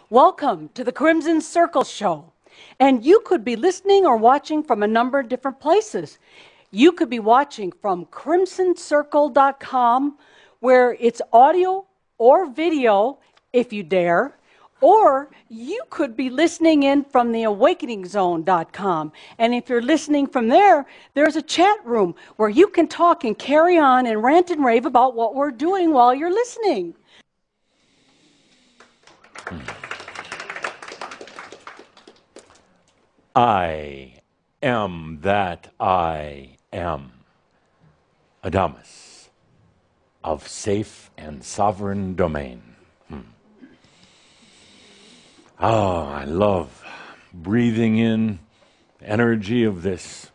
Welcome to the Crimson Circle Show. And you could be listening or watching from a number of different places. You could be watching from crimsoncircle.com, where it's audio or video, if you dare. Or you could be listening in from the awakeningzone.com. And if you're listening from there, there's a chat room where you can talk and carry on and rant and rave about what we're doing while you're listening. I am that I am. Adamus of safe and sovereign domain. Oh, I love breathing in the energy of this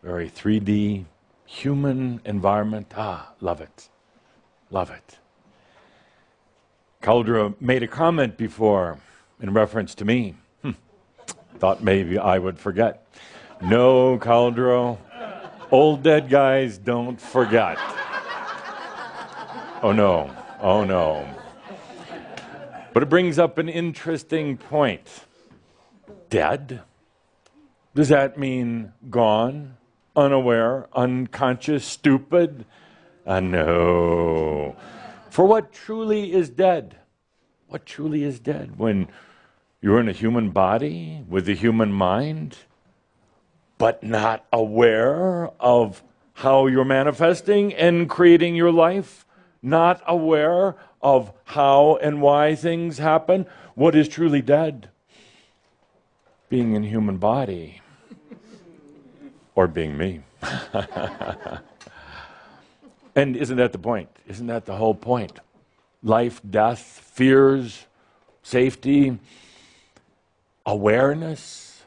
very 3D human environment. Ah, love it. Love it. Caldera made a comment before in reference to me. Thought maybe I would forget. No, Caldera, old dead guys don't forget. Oh no, oh no. But it brings up an interesting point. Dead? Does that mean gone, unaware, unconscious, stupid? No. For what truly is dead? What truly is dead? When you're in a human body with a human mind, but not aware of how you're manifesting and creating your life, not aware of how and why things happen. What is truly dead? Being in human body, or being me. And isn't that the point? Isn't that the whole point? Life, death, fears, safety, awareness.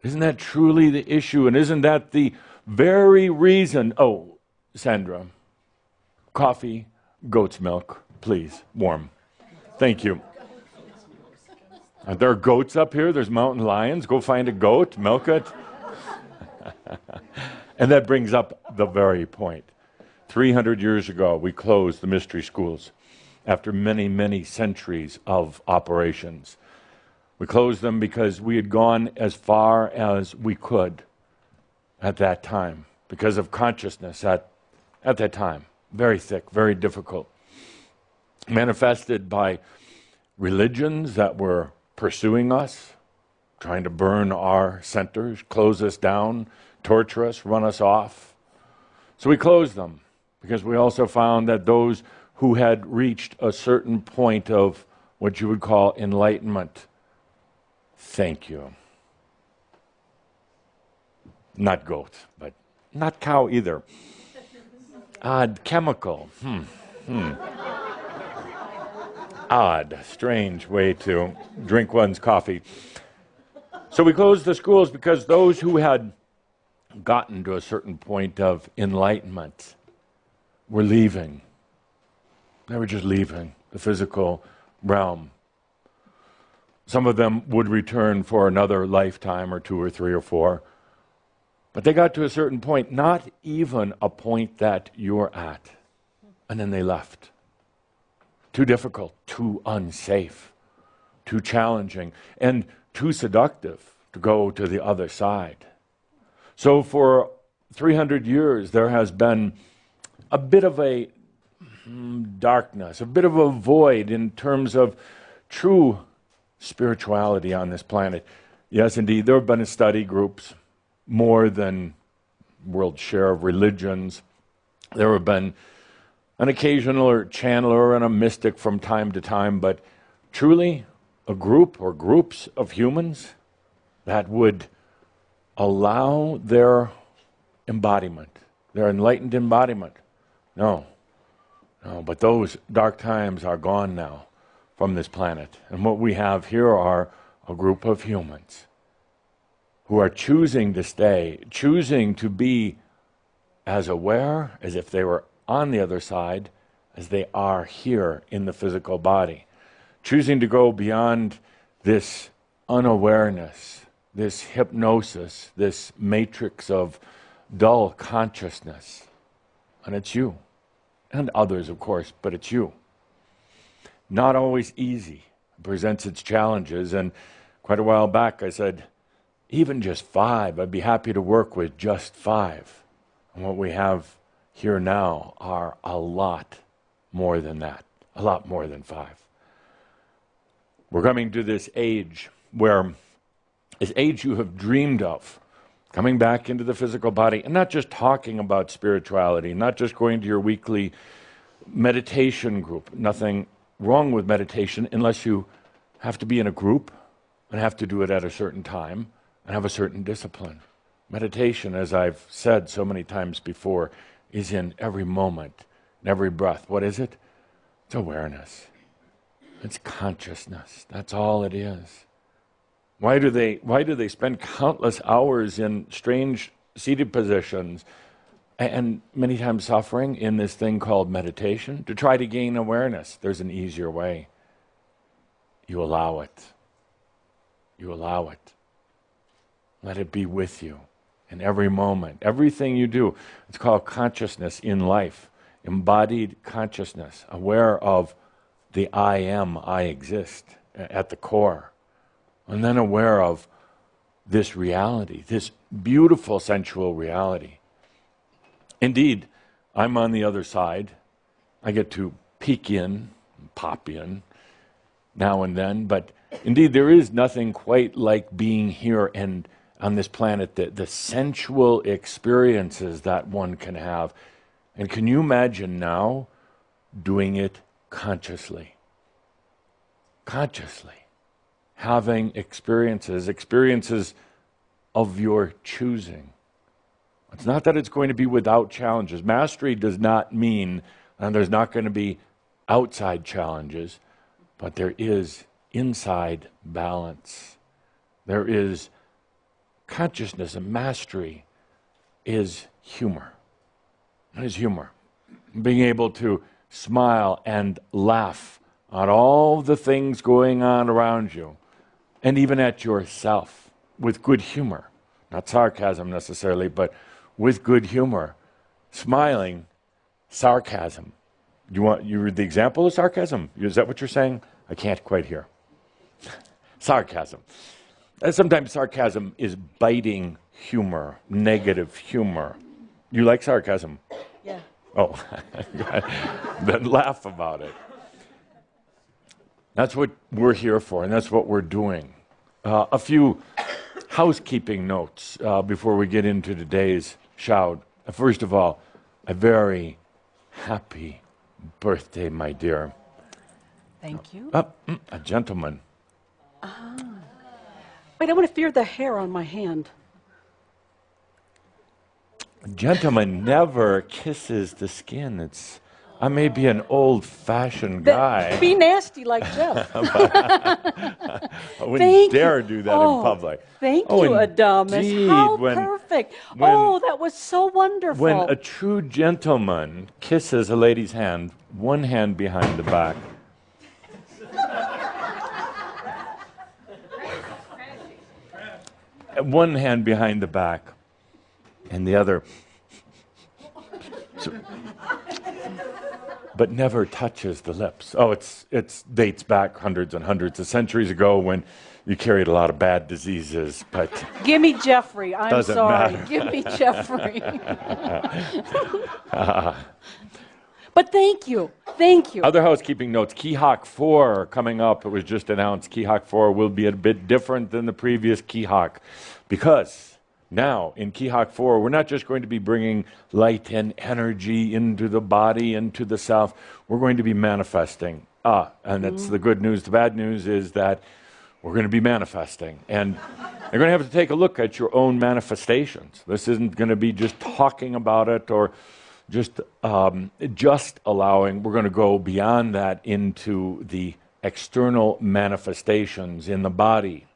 Isn't that truly the issue? And isn't that the very reason? Oh, Sandra, coffee, goat's milk, please, warm. Thank you. Aren't there goats up here? There's mountain lions. Go find a goat, milk it. And that brings up the very point. 300 years ago, we closed the mystery schools after many, many centuries of operations. We closed them because we had gone as far as we could at that time, because of consciousness at that time. Very thick, very difficult. Manifested by religions that were pursuing us, trying to burn our centers, close us down, torture us, run us off. So we closed them because we also found that those who had reached a certain point of what you would call enlightenment, thank you. Not goat, but not cow either. Odd chemical. Odd, strange way to drink one's coffee. So we closed the schools because those who had gotten to a certain point of enlightenment were leaving. They were just leaving the physical realm. Some of them would return for another lifetime or 2 or 3 or 4. But they got to a certain point, not even a point that you're at. And then they left. Too difficult, too unsafe, too challenging, and too seductive to go to the other side. So for 300 years, there has been a bit of a darkness, a bit of a void in terms of true spirituality on this planet. Yes, indeed, there have been study groups, more than world share of religions. There have been an occasional channeler and a mystic from time to time, but truly a group or groups of humans that would allow their embodiment, their enlightened embodiment. No, but those dark times are gone now from this planet. And what we have here are a group of humans who are choosing to stay, choosing to be as aware as if they were on the other side as they are here in the physical body, choosing to go beyond this unawareness, this hypnosis, this matrix of dull consciousness. And it's you. And others, of course, but it's you. not always easy. It presents its challenges. And quite a while back, I said, even just 5, I'd be happy to work with just 5. And what we have here now are a lot more than that, a lot more than 5. We're coming to this age where, this age you have dreamed of, coming back into the physical body, and not just talking about spirituality, not just going to your weekly meditation group. Nothing wrong with meditation unless you have to be in a group and have to do it at a certain time and have a certain discipline. Meditation, as I've said so many times before, is in every moment, in every breath. What is it? It's awareness. It's consciousness. That's all it is. Why do they spend countless hours in strange seated positions and many times suffering in this thing called meditation? To try to gain awareness. There's an easier way. You allow it. You allow it. Let it be with you in every moment. Everything you do. It's called consciousness in life. Embodied consciousness. Aware of the I am, I exist at the core. And then aware of this reality, this beautiful sensual reality. Indeed, I'm on the other side. I get to peek in, pop in now and then, but indeed there is nothing quite like being here and on this planet, the sensual experiences that one can have. And can you imagine now doing it consciously? Consciously. Having experiences of your choosing. It's not that it's going to be without challenges. Mastery does not mean there's not going to be outside challenges, but there is inside balance. There is consciousness, and mastery is humor. It is humor. Being able to smile and laugh at all the things going on around you, and even at yourself, with good humor. Not sarcasm necessarily, but with good humor. Smiling, sarcasm. You read the example of sarcasm? Is that what you're saying? I can't quite hear. Sarcasm. Sometimes sarcasm is biting humor, negative humor. You like sarcasm? Yeah. Oh, then laugh about it. That's what we're here for, and that's what we're doing. A few housekeeping notes before we get into today's shout. First of all, a very happy birthday, my dear. Thank you. A gentleman. Wait, I want to feel the hair on my hand. A gentleman never kisses the skin. I may be an old-fashioned guy. Be nasty like Jeff. I wouldn't dare do that in public. Thank you, Adamus. How perfect. That was so wonderful. When a true gentleman kisses a lady's hand, one hand behind the back. One hand behind the back, and the other. But never touches the lips. Oh, it dates back hundreds and hundreds of centuries ago when you carried a lot of bad diseases, but... Give me Jeffrey. I'm sorry. Matter. Give me Jeffrey. But thank you. Thank you. Other housekeeping notes. Keyhawk 4 coming up. It was just announced. Keyhawk 4 will be a bit different than the previous Keyhawk because now in Keyhawk 4, we're not just going to be bringing light and energy into the body, into the self. We're going to be manifesting. And that's the good news. The bad news is that we're going to be manifesting. And you're going to have to take a look at your own manifestations. This isn't going to be just talking about it or just allowing. We're going to go beyond that into the external manifestations in the body,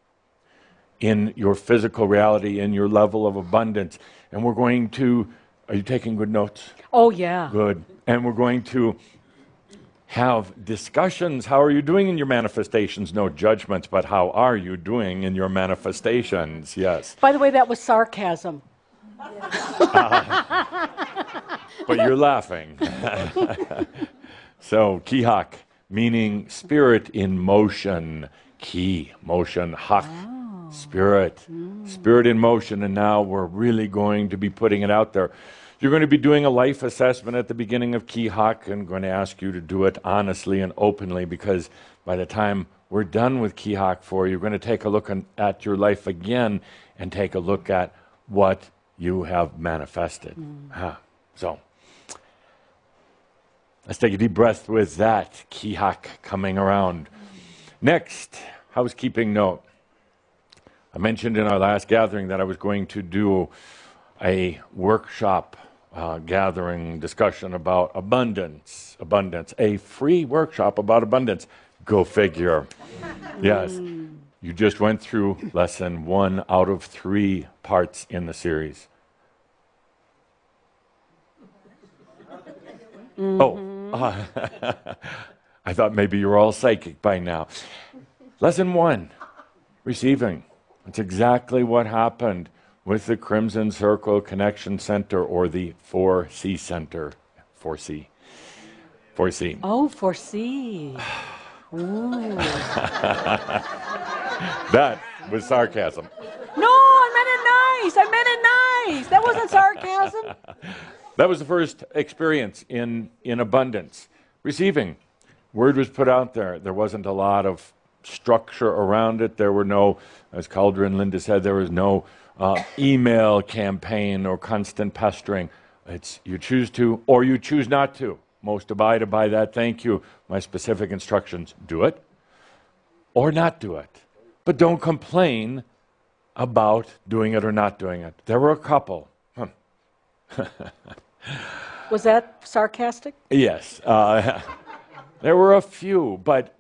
in your physical reality, in your level of abundance. And we're going to, are you taking good notes? Oh, yeah. Good. And we're going to have discussions. How are you doing in your manifestations? No judgments, but how are you doing in your manifestations? Yes. By the way, that was sarcasm. But you're laughing. So, Keyhawk meaning spirit in motion. Ki, motion, hak, spirit. Spirit in motion, and now we're really going to be putting it out there. You're going to be doing a life assessment at the beginning of Ki Hak, and going to ask you to do it honestly and openly, because by the time we're done with Ki Hak 4, you're going to take a look at your life again and take a look at what you have manifested. So, let's take a deep breath with that Ki Hak coming around. Next, housekeeping note. I mentioned in our last gathering that I was going to do a workshop gathering discussion about abundance, a free workshop about abundance. Go figure. Yes, you just went through lesson 1 out of 3 parts in the series. I thought maybe you're all psychic by now. Lesson 1, receiving. That's exactly what happened with the Crimson Circle Connection Center, or the 4C Center. 4C. 4C. Oh, 4C. Ooh. That was sarcasm. No, I meant it nice. I meant it nice. That wasn't sarcasm. That was the first experience in abundance. Receiving. Word was put out there. There wasn't a lot of structure around it. There were no, as Calder and Linda said, there was no email campaign or constant pestering. It's you choose to or you choose not to. Most abide by that. Thank you. My specific instructions. Do it or not do it. But don't complain about doing it or not doing it. There were a couple. Was that sarcastic? Yes. There were a few, but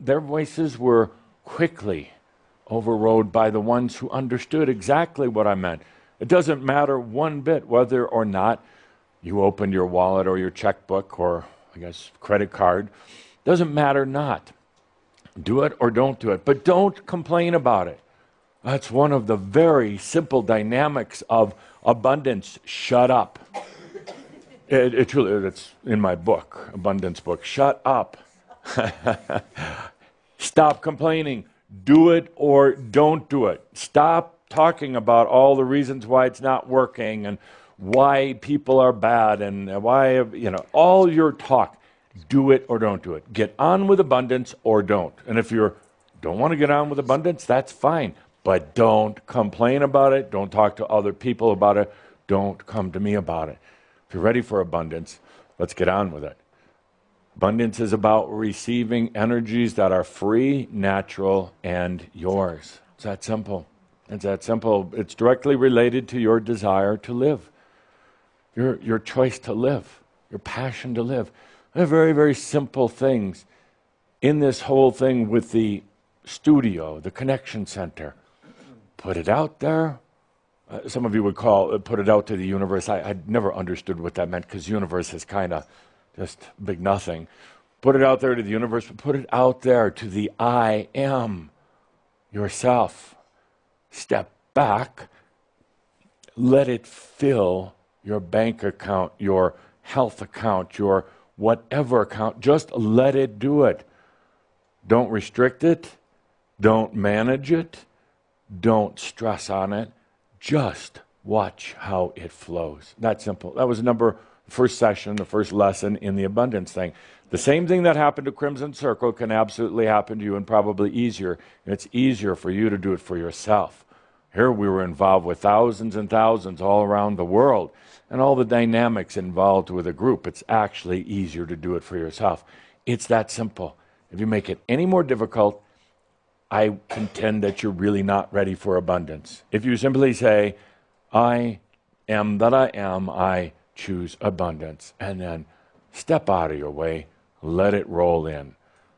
their voices were quickly overrode by the ones who understood exactly what I meant. It doesn't matter one bit whether or not you opened your wallet or your checkbook or, I guess, credit card. Doesn't matter not. Do it or don't do it, but don't complain about it. That's one of the very simple dynamics of abundance. Shut up. It truly, it's in my book, abundance book. Shut up. Stop complaining. Do it or don't do it. Stop talking about all the reasons why it's not working and why people are bad and why, all your talk. Do it or don't do it. Get on with abundance or don't. And if you don't want to get on with abundance, that's fine. But don't complain about it. Don't talk to other people about it. Don't come to me about it. If you're ready for abundance, let's get on with it. Abundance is about receiving energies that are free, natural, and yours. It's that simple. It's that simple. It's directly related to your desire to live, your choice to live, your passion to live. They're very, very simple things in this whole thing with the studio, the connection center. Put it out there. Some of you would call it put it out to the universe. I'd never understood what that meant, because universe is kind of just big nothing. Put it out there to the universe, but put it out there to the I am, yourself. Step back. Let it fill your bank account, your health account, your whatever account. Just let it do it. Don't restrict it. Don't manage it. Don't stress on it. Just watch how it flows. That simple. That was first session, the first lesson in the abundance thing. The same thing that happened to Crimson Circle can absolutely happen to you, and probably easier. It's easier for you to do it for yourself. Here we were involved with thousands and thousands all around the world, and all the dynamics involved with a group. It's actually easier to do it for yourself. It's that simple. If you make it any more difficult, I contend that you're really not ready for abundance. If you simply say, I am that I am, I choose abundance, and then step out of your way, let it roll in.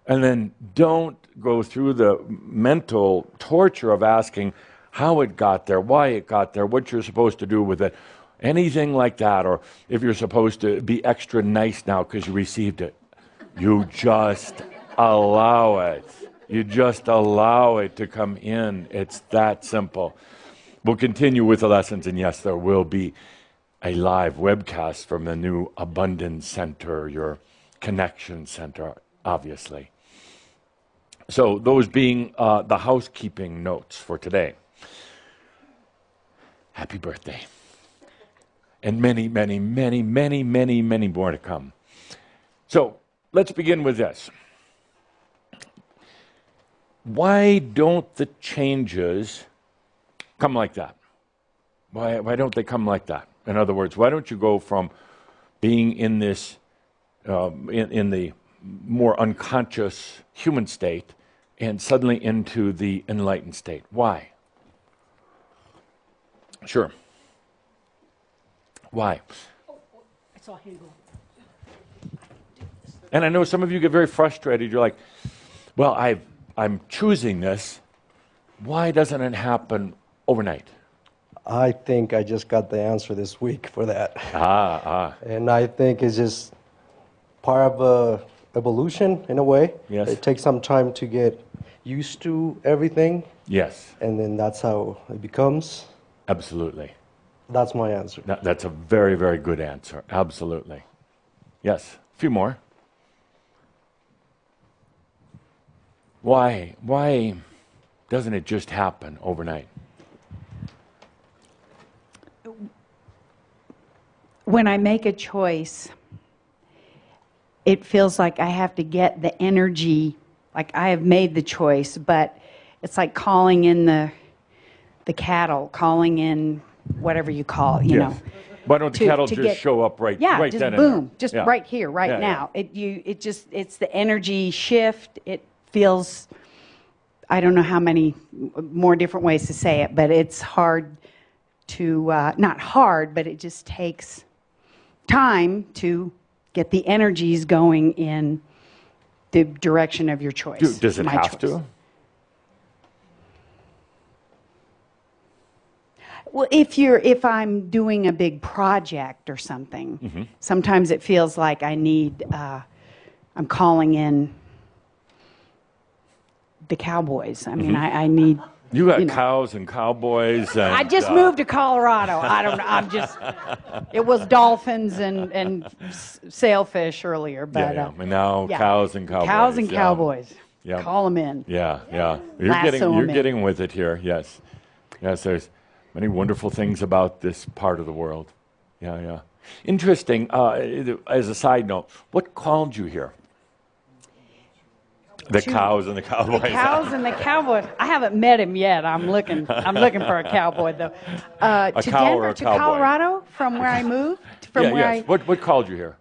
And then don't go through the mental torture of asking how it got there, why it got there, what you're supposed to do with it, anything like that, or if you're supposed to be extra nice now because you received it. You just allow it. You just allow it to come in. It's that simple. We'll continue with the lessons, and yes, there will be a live webcast from the new Abundance Center, your connection center. obviously. So those being the housekeeping notes for today. Happy birthday. And many, many, many, many, many, many more to come. So let's begin with this. Why don't the changes come like that? Why don't they come like that? In other words, why don't you go from being in this, in the more unconscious human state and suddenly into the enlightened state? Why? Sure. Why? I saw him go. And I know some of you get very frustrated. You're like, well, I'm choosing this. Why doesn't it happen overnight? I think I just got the answer this week for that. And I think it's just part of evolution in a way. Yes. It takes some time to get used to everything. Yes. And then that's how it becomes. Absolutely. That's my answer. That's a very, very good answer. Absolutely. Yes. A few more. Why doesn't it just happen overnight? When I make a choice, it feels like I have to get the energy, like I have made the choice, but it's like calling in the cattle, calling in whatever you call, you know. Why don't the cattle just show up right just then boom, and there? just right here, right now. It's the energy shift. It feels, I don't know how many more different ways to say it, but it's hard to, not hard, but it just takes time to get the energies going in the direction of your choice. Does it have to? Well, if I'm doing a big project or something, sometimes it feels like I need, I'm calling in the cowboys. I mean, I need. You got cows and cowboys. And, I just moved to Colorado. I don't know. It was dolphins and sailfish earlier, but and now cows and cowboys. Cows and cowboys. Yeah. Call them in. Yeah. Lasso You're 'em in. getting with it here. Yes. There's many wonderful things about this part of the world. Yeah. Interesting. As a side note, what called you here? The cows and the cowboys. The cows and the cowboys. I haven't met him yet. I'm looking for a cowboy though. To Denver, to Colorado, from where I moved. What called you here?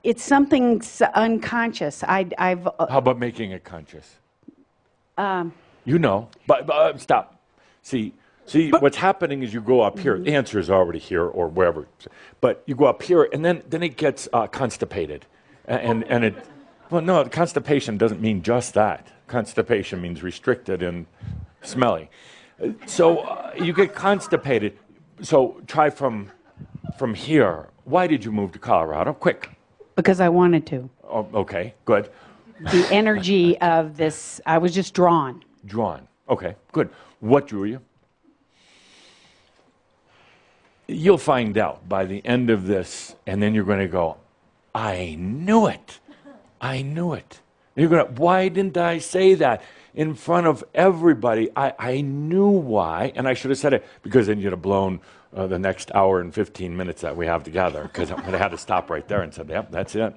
It's something unconscious. How about making it conscious? You know, but stop. See, what's happening is you go up here. The answer is already here or wherever, but you go up here, and then it gets constipated. And it, well, no, constipation doesn't mean just that. Constipation means restricted and smelly. So you get constipated. So try from here. Why did you move to Colorado? Quick. Because I wanted to. Oh, okay, good. The energy of this, I was just drawn. Drawn. Okay, good. What drew you? You'll find out by the end of this, and then you're going to go, I knew it. You're going to, why didn't I say that in front of everybody? I knew why, and I should have said it, because then you'd have blown the next hour and 15 minutes that we have together, because I would have had to stop right there and said, yep, that's it.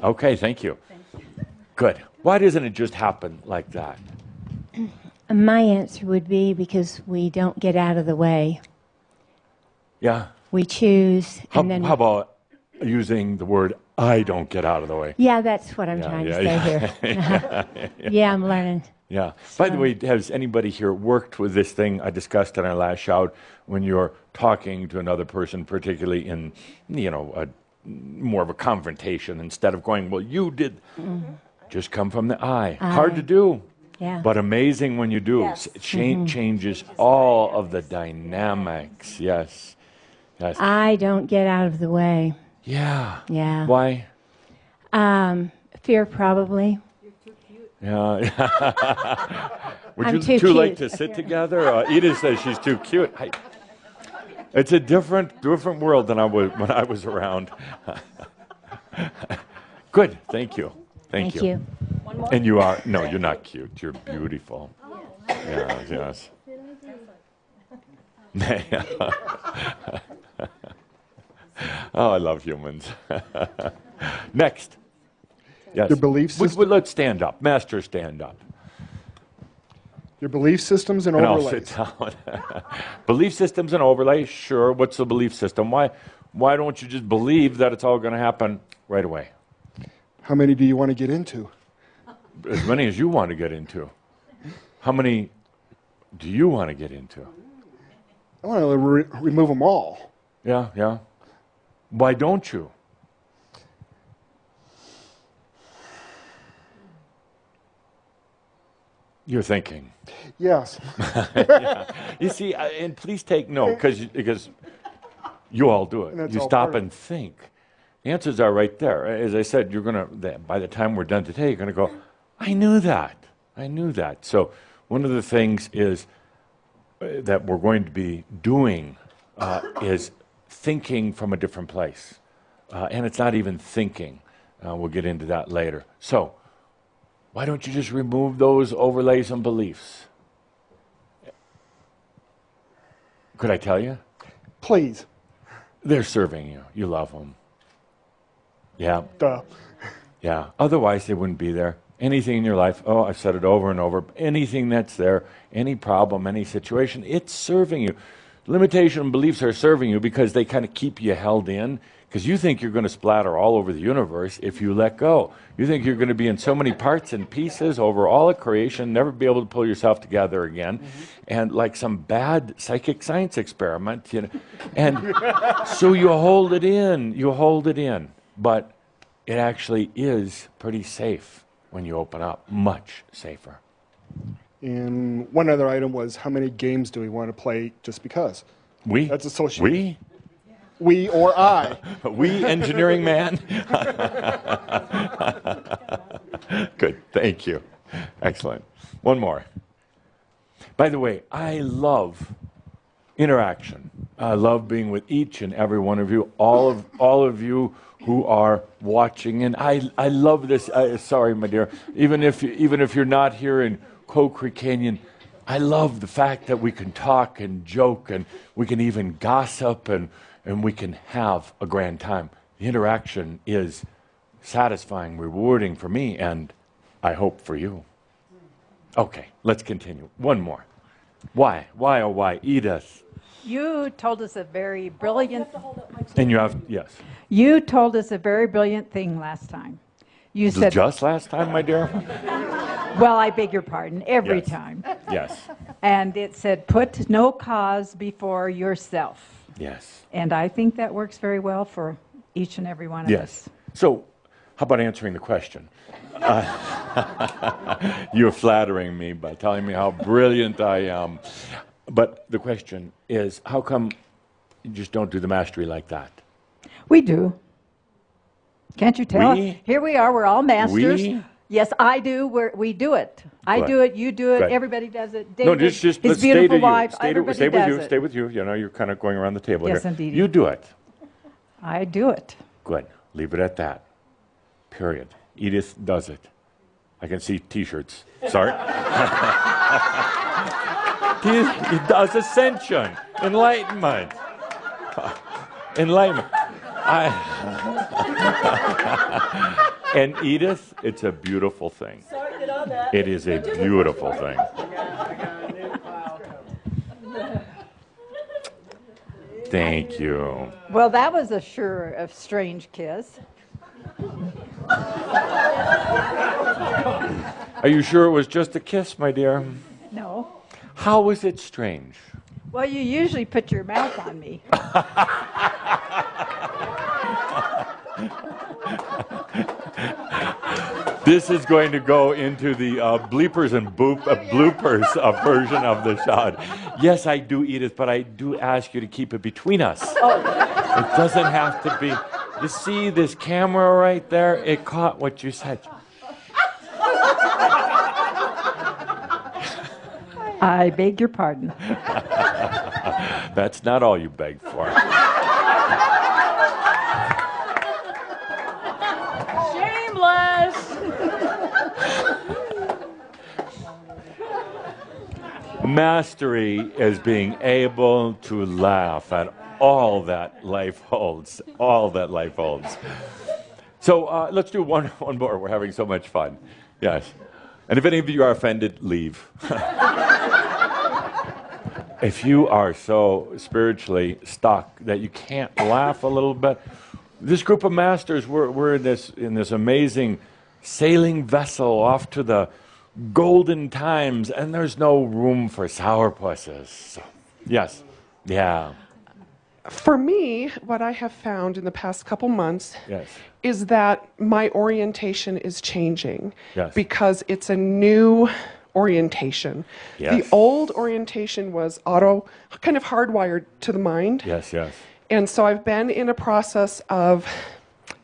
Okay, thank you. Good. Why doesn't it just happen like that? My answer would be because we don't get out of the way. Yeah. We choose, How about using the word, I don't get out of the way? Yeah, that's what I'm trying to say here. Yeah, I'm learning. Yeah. So. By the way, has anybody here worked with this thing I discussed in our last shout when you're talking to another person, particularly in, more of a confrontation, instead of going, well, you did, just come from the I. Hard to do. Yeah. But amazing when you do. Yes. It changes all of the dynamics. Yes. I don't get out of the way. Yeah. Yeah. Why? Fear, probably. You're too cute. Yeah. Would you too like to sit together? Edith says she's too cute. It's a different world than I was when I was around. Good. Thank you. Thank you. One more? And you are, no, you're not cute. You're beautiful. Yes, yes. Oh, I love humans. Next. Yes. Your belief system. Let's stand up. Master, stand up. Your belief systems and And I'll overlays. sit down. Belief systems and overlays, sure. What's the belief system? Why don't you just believe that it's all going to happen right away? How many do you want to get into? As many as you want to get into. How many do you want to get into? I want to remove them all. Yeah, yeah. Why don't you? You're thinking. Yes. Yeah. You see, and please take note, because you all do And it. that's You all stop part of and think. The answers are right there. As I said, you're going to, by the time we're done today, you're going to go, I knew that. I knew that. So one of the things is that we're going to be doing is thinking from a different place. And it's not even thinking. We'll get into that later. So why don't you just remove those overlays and beliefs? Could I tell you? Please. They're serving you. You love them. Yeah. Duh. Yeah. Otherwise, they wouldn't be there. Anything in your life, oh, I've said it over and over, anything that's there, any problem, any situation, it's serving you. Limitation and beliefs are serving you because they kind of keep you held in, because you think you're going to splatter all over the universe if you let go. You think you're going to be in so many parts and pieces over all of creation, never be able to pull yourself together again, and like some bad psychic science experiment, you know. And so you hold it in, but it actually is pretty safe when you open up, much safer. And one other item was, how many games do we want to play just because? We? That's associated. We? We or I. We, engineering man? Good, thank you. Excellent. One more. By the way, I love interaction. I love being with each and every one of you, all of you who are watching, and I love this. Sorry, my dear. Even if you're not here in Coal Creek Canyon, I love the fact that we can talk and joke, and we can even gossip, and we can have a grand time. The interaction is satisfying, rewarding for me, and I hope for you. Okay, let's continue. One more. Why? Why, oh why? Edith. You told us a very brilliant. And you have, yes. You told us a very brilliant thing last time. You said, Just last time, my dear? well, I beg your pardon, every Yes. time. Yes. And it said, put no cause before yourself. Yes. And I think that works very well for each and every one of Yes. us. So, how about answering the question? You're flattering me by telling me how brilliant I am. But the question is, how come you just don't do the mastery like that? We do. Can't you tell? We? Here we are, we're all masters. We? Yes, I do. We do it. I Good. do it, you do it, Good. everybody does it. No, David, just his let's stay beautiful to wife, you. Stay everybody with does you. it. Stay with you. You know, you're kind of going around the table Yes, here. indeed. You do it. I do it. Good. Leave it at that. Period. Edith does it. I can see T-shirts. Sorry. He does ascension, enlightenment. Enlightenment. And Edith, it's a beautiful thing. It is a beautiful thing. Thank you. Well, that was a strange kiss. Are you sure it was just a kiss, my dear? No. How was it strange? Well, you usually put your mouth on me. This is going to go into the bleepers and bloopers version of the shot. Yes, I do, Edith, but I do ask you to keep it between us. Oh. It doesn't have to be. You see this camera right there? It caught what you said. I beg your pardon. That's not all you begged for. Mastery is being able to laugh at all that life holds. All that life holds. So let's do one more. We're having so much fun. Yes. And if any of you are offended, leave. If you are so spiritually stuck that you can't laugh a little bit, this group of masters, we're in this amazing sailing vessel off to the golden times, and there's no room for sourpusses. So, yes. Yeah. For me, what I have found in the past couple months Yes. is that my orientation is changing. Yes. Because it's a new orientation. Yes. The old orientation was kind of hardwired to the mind. Yes, yes. And so I've been in a process of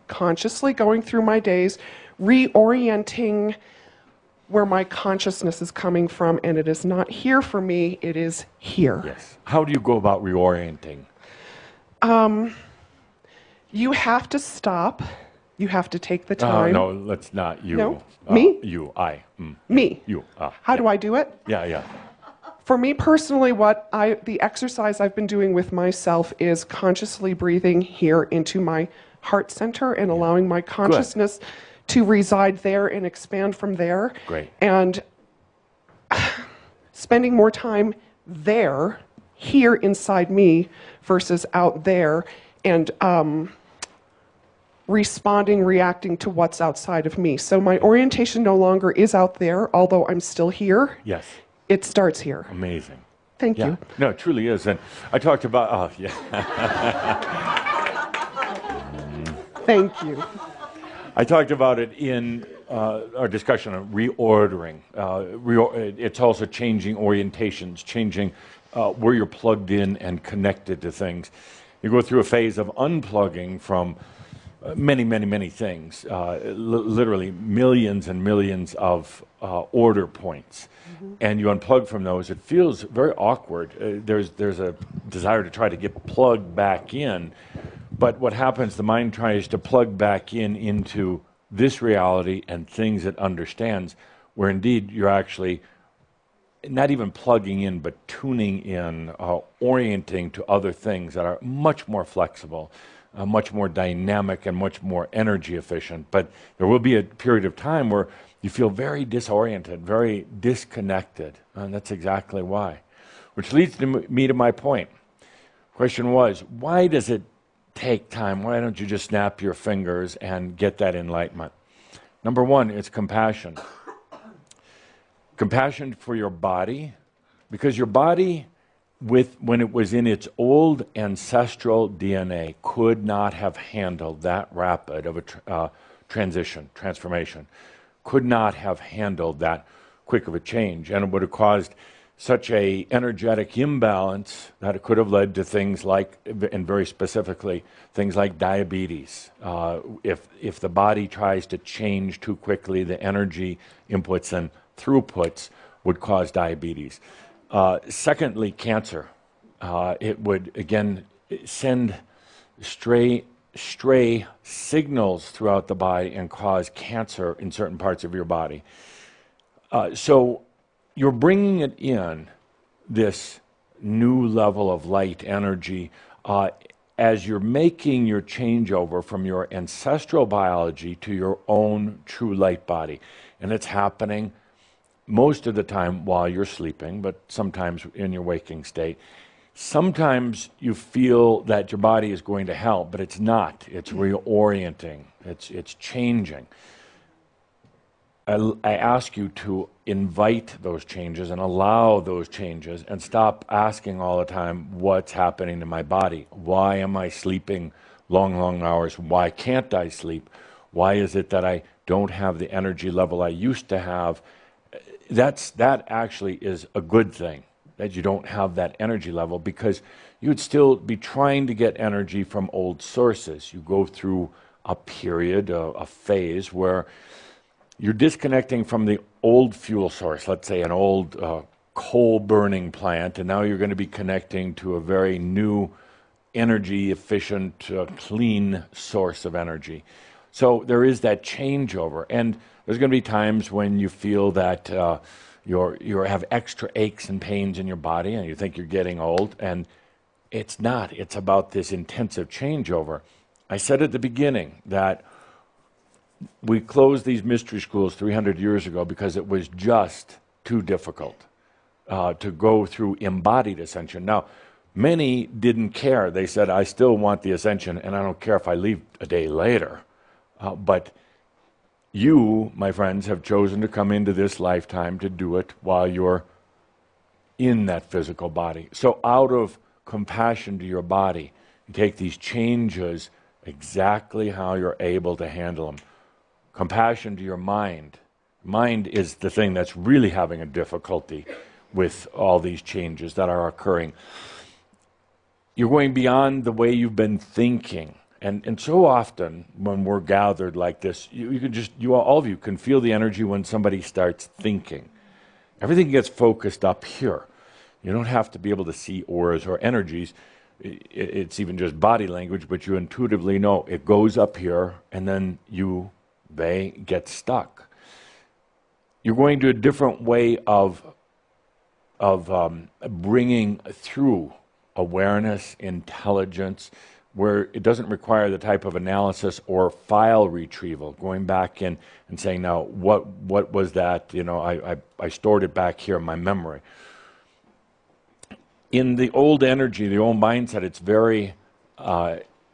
consciously going through my days, reorienting where my consciousness is coming from, and it is not here for me, it is here. Yes. How do you go about reorienting? You have to stop. You have to take the time. No, let's not. You. No? Me? You. I. Me. You. How do I do it? Yeah. For me personally, the exercise I've been doing with myself is consciously breathing here into my heart center and allowing my consciousness to reside there and expand from there. Great. And spending more time there, here inside me, versus out there, and reacting to what's outside of me. So my orientation no longer is out there, although I'm still here. Yes. It starts here. Amazing. Thank you. No, it truly is. And I talked about, Thank you. I talked about it in our discussion on reordering. It's also changing orientations, changing where you're plugged in and connected to things. You go through a phase of unplugging from many things, literally millions and millions of order points. And you unplug from those. It feels very awkward. There's a desire to try to get plugged back in. But what happens, the mind tries to plug back into this reality and things it understands, where indeed you're actually not even plugging in, but tuning in, orienting to other things that are much more flexible, much more dynamic, and much more energy efficient. But there will be a period of time where you feel very disoriented, very disconnected, and that's exactly why. Which leads me to my point. Question was, why does it take time? Why don't you just snap your fingers and get that enlightenment? Number one, it's compassion. Compassion for your body, because your body, when it was in its old ancestral DNA, could not have handled that rapid of a transformation, could not have handled that quick of a change, and it would have caused such a energetic imbalance that it could have led to things like, and very specifically, things like diabetes. If the body tries to change too quickly, the energy inputs and throughputs would cause diabetes. Secondly, cancer. It would, again, send stray signals throughout the body and cause cancer in certain parts of your body. So you're bringing it in, this new level of light energy, as you're making your changeover from your ancestral biology to your own true light body. And it's happening most of the time while you're sleeping, but sometimes in your waking state. Sometimes you feel that your body is going to help, but it's not. It's reorienting. It's changing. I ask you to invite those changes and allow those changes, and stop asking all the time, what's happening to my body? Why am I sleeping long hours? Why can't I sleep? Why is it that I don't have the energy level I used to have? That actually is a good thing, that you don't have that energy level, because you would still be trying to get energy from old sources. You go through a period, a phase where you're disconnecting from the old fuel source, let's say an old coal-burning plant, and now you're going to be connecting to a very new, energy-efficient, clean source of energy. So there is that changeover, and there's going to be times when you feel that you have extra aches and pains in your body, and you think you're getting old, and it's not. It's about this intensive changeover. I said at the beginning that we closed these mystery schools 300 years ago because it was just too difficult to go through embodied ascension. Now, many didn't care. They said, I still want the ascension, and I don't care if I leave a day later. But you, my friends, have chosen to come into this lifetime to do it while you're in that physical body. So out of compassion to your body, you take these changes exactly how you're able to handle them. Compassion to your mind. Mind is the thing that's really having a difficulty with all these changes that are occurring. You're going beyond the way you've been thinking. And so often when we're gathered like this, all of you can feel the energy when somebody starts thinking. Everything gets focused up here. You don't have to be able to see auras or energies. It's even just body language, but you intuitively know it goes up here, and then they get stuck. You're going to a different way of bringing through awareness, intelligence, where it doesn't require the type of analysis or file retrieval, going back in and saying, now, what was that? I stored it back here in my memory. In the old energy, the old mindset, it's very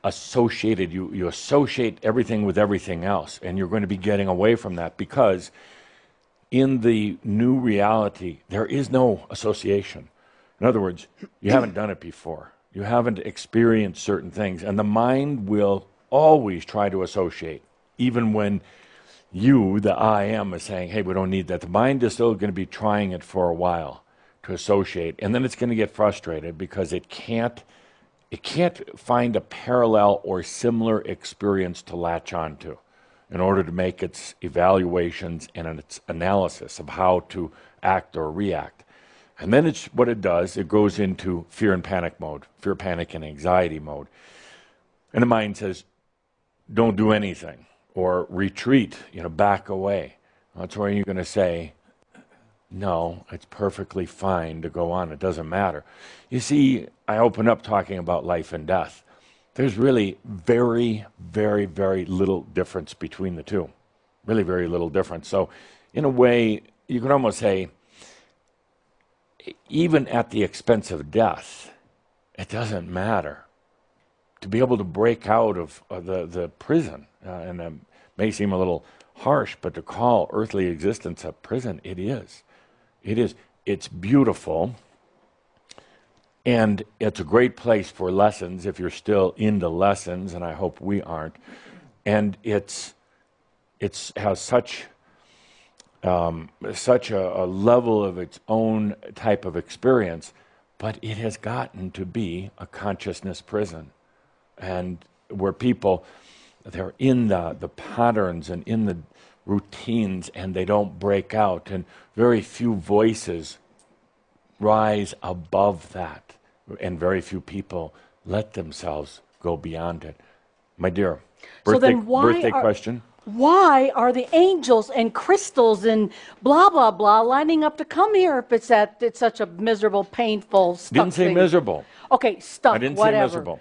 associated. You associate everything with everything else, and you're going to be getting away from that because in the new reality, there is no association. In other words, you haven't done it before. You haven't experienced certain things, and the mind will always try to associate, even when you, the I am, is saying, hey, we don't need that. The mind is still going to be trying it for a while to associate, and then it's going to get frustrated because it can't find a parallel or similar experience to latch onto in order to make its evaluations and its analysis of how to act or react. And then what it does, it goes into fear and panic mode, fear, panic, and anxiety mode. And the mind says, don't do anything, or retreat, back away. That's where you're going to say, no, it's perfectly fine to go on. It doesn't matter. You see, I open up talking about life and death. There's really very, very, very little difference between the two. Really very little difference. So in a way, you can almost say, even at the expense of death, it doesn't matter. To be able to break out of the prison, and it may seem a little harsh, but to call earthly existence a prison, it is. It is. It's beautiful, and it's a great place for lessons if you're still into lessons, and I hope we aren't. And it has such a level of its own type of experience, but it has gotten to be a consciousness prison, and where people, they're in the patterns and in the routines, and they don't break out, and very few voices rise above that, and very few people let themselves go beyond it. My dear, birthday question? Why are the angels and crystals and blah, blah, blah lining up to come here if it's such a miserable, painful, stuck Didn't say thing? miserable. Okay, stuck, I didn't whatever. say miserable.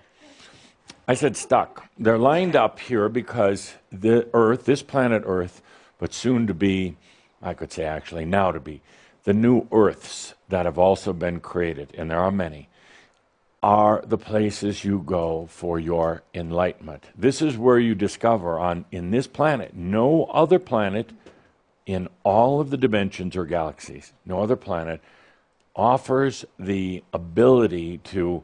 I said stuck. They're lined up here because the Earth, this planet Earth, but soon to be, I could say actually now to be, the new Earths that have also been created, and there are many, are the places you go for your enlightenment. This is where you discover in this planet, no other planet in all of the dimensions or galaxies, no other planet offers the ability to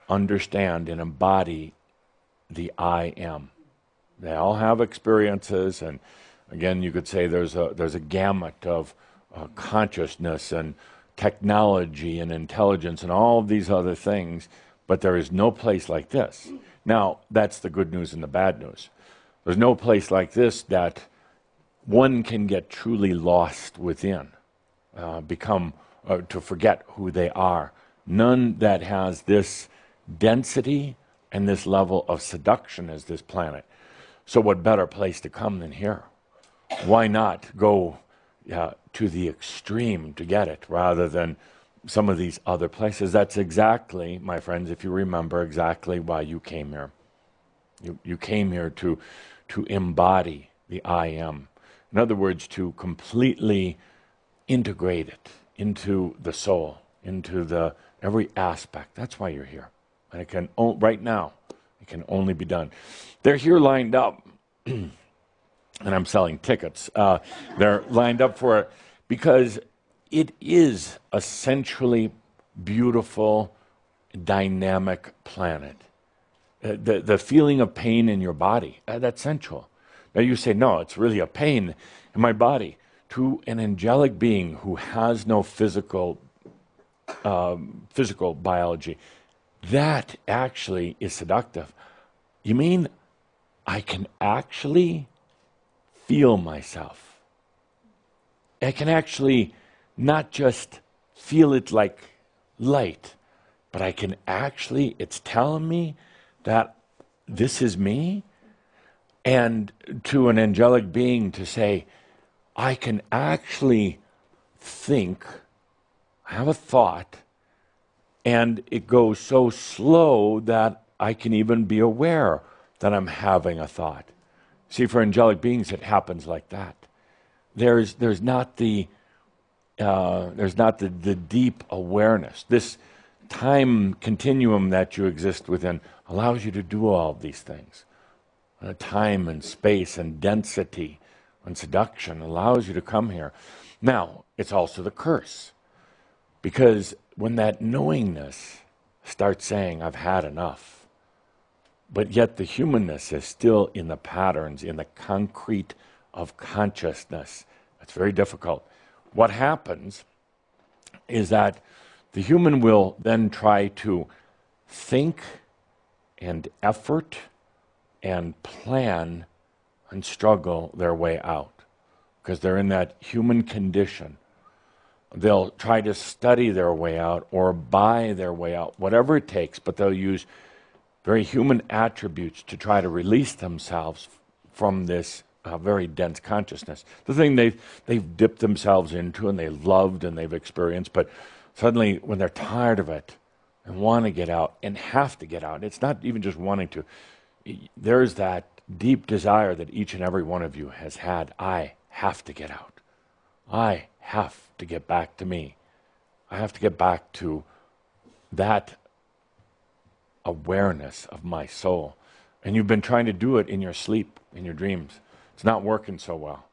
understand and embody the I am. They all have experiences, and again, you could say there's a gamut of consciousness and technology and intelligence and all of these other things, but there is no place like this. Now, that's the good news and the bad news. There's no place like this that one can get truly lost within, to forget who they are. None that has this density and this level of seduction as this planet. So what better place to come than here? Why not go to the extreme to get it, rather than some of these other places. That's exactly, my friends, if you remember, exactly why you came here. You came here to embody the I am. In other words, to completely integrate it into the soul, into the every aspect. That's why you're here. And it can, right now, it can only be done. They're here lined up, and I'm selling tickets. They're lined up for it because it is a centrally beautiful, dynamic planet. The feeling of pain in your body, that's central. Now you say, no, it's really a pain in my body. To an angelic being who has no physical biology, that actually is seductive. You mean I can actually feel myself? I can actually not just feel it like light, but I can actually, it's telling me that this is me. And to an angelic being to say, I can actually think, I have a thought, and it goes so slow that I can even be aware that I'm having a thought. See, for angelic beings, it happens like that. There's not the deep awareness. This time continuum that you exist within allows you to do all of these things. Time and space and density and seduction allows you to come here. Now, it's also the curse. Because when that knowingness starts saying, I've had enough, but yet the humanness is still in the patterns, in the concrete of consciousness, it's very difficult. What happens is that the human will then try to think and effort and plan and struggle their way out, because they're in that human condition. They'll try to study their way out or buy their way out, whatever it takes, but they'll use very human attributes to try to release themselves from this very dense consciousness. The thing they've dipped themselves into and they loved and they've experienced, but suddenly when they're tired of it and want to get out and have to get out, it's not even just wanting to. There's that deep desire that each and every one of you has had. I have to get out. I have to get back to me. I have to get back to that awareness of my soul. And you've been trying to do it in your sleep, in your dreams. It's not working so well.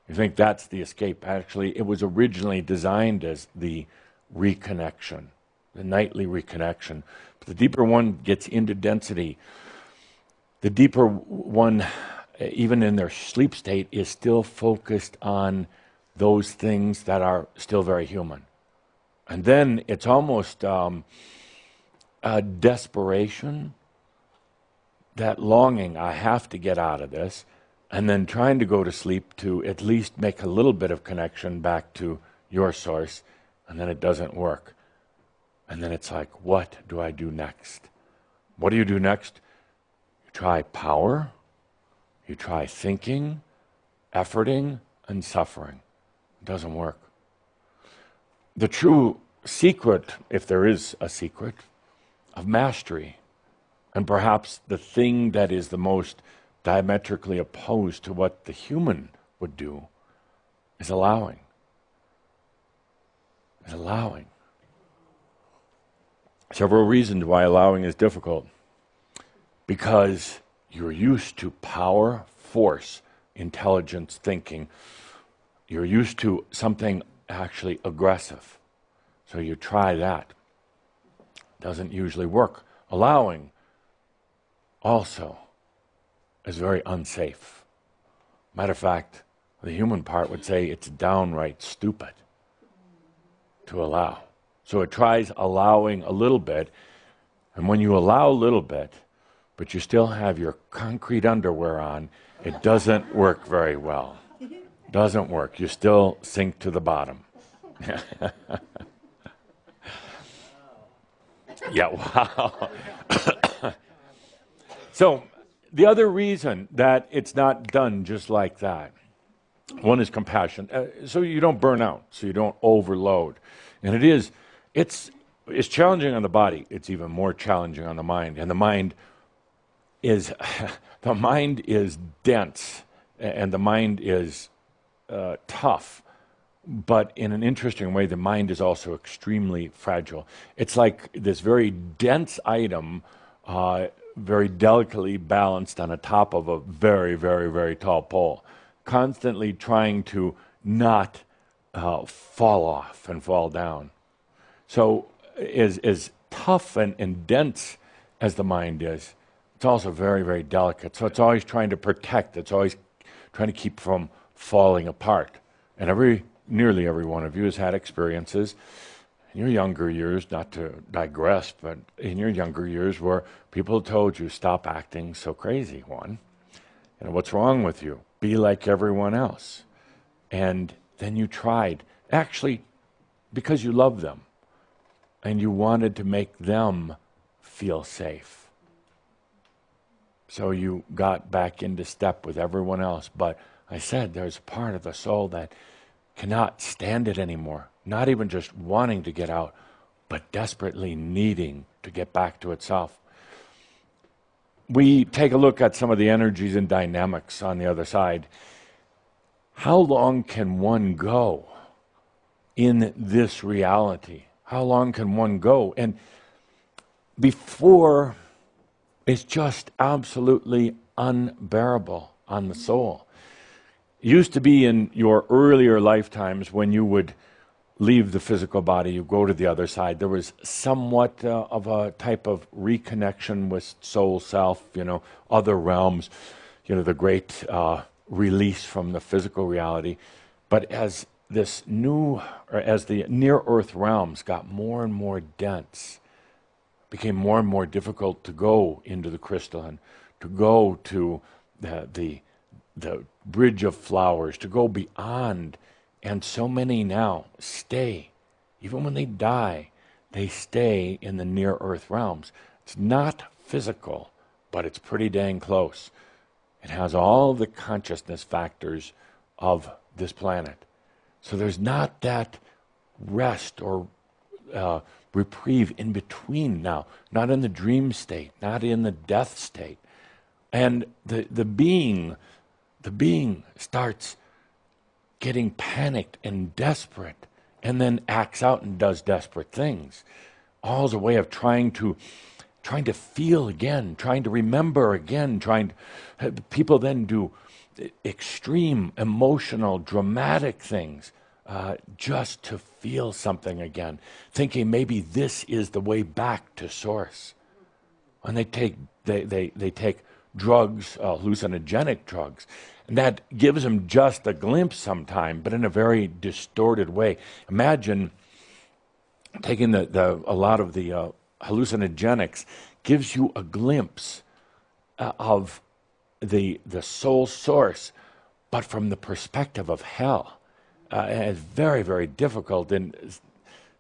You think that's the escape. Actually, it was originally designed as the reconnection, the nightly reconnection. But the deeper one gets into density, the deeper one, even in their sleep state, is still focused on those things that are still very human. And then it's almost a desperation, that longing, I have to get out of this, and then trying to go to sleep to at least make a little bit of connection back to your source, and then it doesn't work. And then it's like, what do I do next? What do you do next? You try power, you try thinking, efforting, and suffering. It doesn't work. The true secret, if there is a secret, of mastery, and perhaps the thing that is the most diametrically opposed to what the human would do, is allowing. Is allowing. Several reasons why allowing is difficult. Because you're used to power, force, intelligence, thinking. You're used to something actually aggressive. So you try that. Doesn't usually work. Allowing also is very unsafe. Matter of fact, the human part would say it's downright stupid to allow. So it tries allowing a little bit, and when you allow a little bit, but you still have your concrete underwear on, it doesn't work very well. Doesn't work. You still sink to the bottom. Yeah, wow. So the other reason that it's not done just like that One is compassion, so you don't burn out, so you don't overload. And it's challenging on the body. It's even more challenging on the mind. And the mind is dense, and the mind is tough. But in an interesting way, the mind is also extremely fragile. It's like this very dense item, very delicately balanced on the top of a very, very, very tall pole, constantly trying to not fall off and fall down. So as tough and dense as the mind is, it's also very, very delicate. So it's always trying to protect. It's always trying to keep from falling apart. And nearly every one of you has had experiences in your younger years, not to digress, but in your younger years where people told you, stop acting so crazy, Juan. What's wrong with you? Be like everyone else. And then you tried, actually, because you love them, and you wanted to make them feel safe. So you got back into step with everyone else. But I said there's a part of the soul that cannot stand it anymore, not even just wanting to get out, but desperately needing to get back to itself. We take a look at some of the energies and dynamics on the other side. How long can one go in this reality? How long can one go? And before it's just absolutely unbearable on the soul. It used to be in your earlier lifetimes when you would leave the physical body, you go to the other side. There was somewhat of a type of reconnection with soul self, other realms, the great release from the physical reality. But as the near-earth realms got more and more dense, became more and more difficult to go into the crystalline, to go to the bridge of flowers, to go beyond. And so many now stay, even when they die, they stay in the near-earth realms. It's not physical, but it's pretty dang close. It has all the consciousness factors of this planet. So there's not that rest or reprieve in between now, not in the dream state, not in the death state. And the being starts getting panicked and desperate, and then acts out and does desperate things. All as a way of trying to feel again, trying to remember again, people then do extreme, emotional, dramatic things just to feel something again, thinking maybe this is the way back to source. And they take drugs, hallucinogenic drugs, and that gives them just a glimpse sometime, but in a very distorted way. Imagine taking a lot of the hallucinogenics gives you a glimpse of the soul source, but from the perspective of hell. And it's very, very difficult. And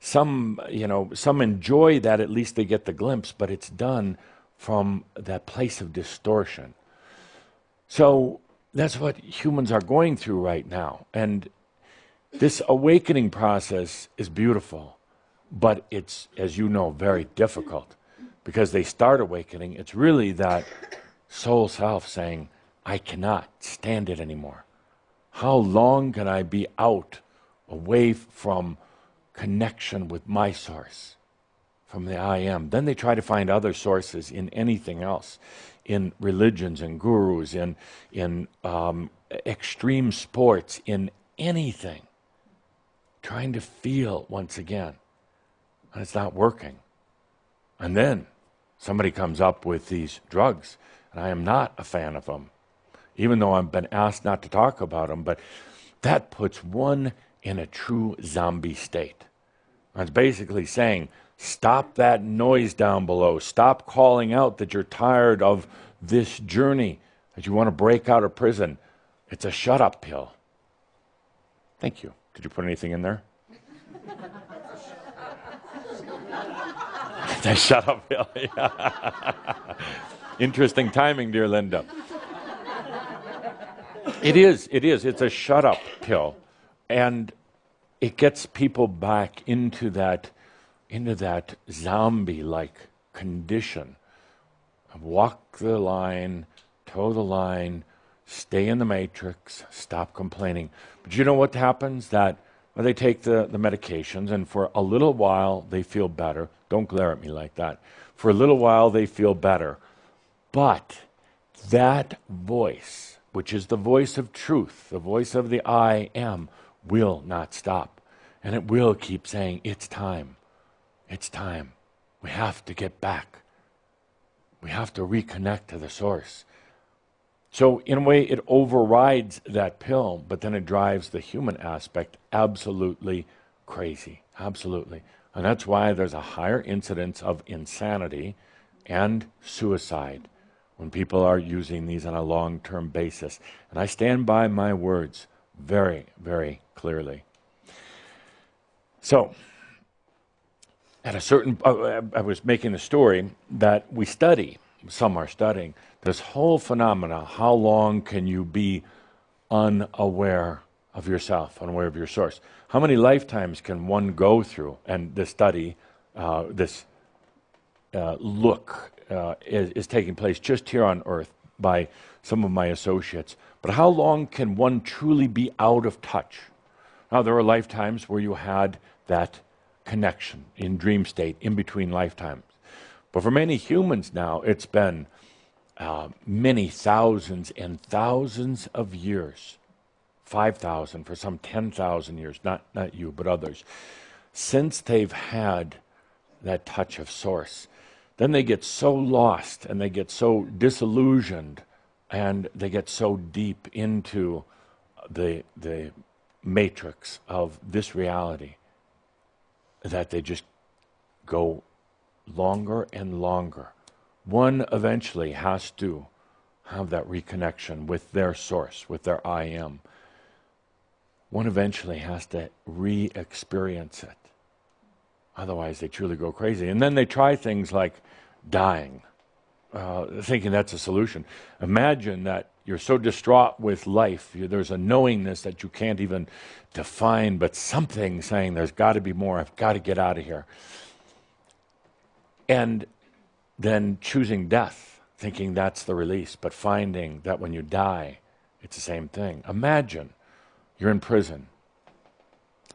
some enjoy that, at least they get the glimpse, but it's done from that place of distortion. So that's what humans are going through right now. And this awakening process is beautiful, but it's, as you know, very difficult, because they start awakening. It's really that soul self saying, I cannot stand it anymore. How long can I be out, away from connection with my source, from the I am? Then they try to find other sources in anything else, in religions and gurus, in extreme sports, in anything, trying to feel once again. And it's not working. And then somebody comes up with these drugs, and I am not a fan of them, even though I've been asked not to talk about them, but that puts one in a true zombie state. And it's basically saying, stop that noise down below. Stop calling out that you're tired of this journey, that you want to break out of prison. It's a shut-up pill. Thank you. Did you put anything in there? The shut-up pill. Yeah. Interesting timing, dear Linda. It is. It's a shut-up pill. And it gets people back into that zombie-like condition. Walk the line, toe the line, stay in the matrix, stop complaining. But you know what happens? That they take the medications, and for a little while they feel better. Don't glare at me like that. For a little while they feel better. But that voice, which is the voice of truth, the voice of the I am, will not stop. And it will keep saying, it's time. It's time. We have to get back. We have to reconnect to the source. So in a way, it overrides that pill, but then it drives the human aspect absolutely crazy. Absolutely. And that's why there's a higher incidence of insanity and suicide when people are using these on a long-term basis. And I stand by my words very, very clearly. So, at a certain, I was making the story that we study, some are studying, this whole phenomena. How long can you be unaware of yourself, unaware of your source? How many lifetimes can one go through? And this study, this look is taking place just here on Earth by some of my associates. But how long can one truly be out of touch? Now, there are lifetimes where you had that connection in dream state in between lifetimes. But for many humans now, it's been many thousands and thousands of years, 5,000, for some 10,000 years, not you, but others, since they've had that touch of source. Then they get so lost and they get so disillusioned and they get so deep into the matrix of this reality that they just go longer and longer. One eventually has to have that reconnection with their source, with their I am. One eventually has to re-experience it. Otherwise, they truly go crazy. And then they try things like dying, thinking that's a solution. Imagine that you're so distraught with life, there's a knowingness that you can't even define, but something saying there's got to be more, I've got to get out of here. And then choosing death, thinking that's the release, but finding that when you die, it's the same thing. Imagine you're in prison.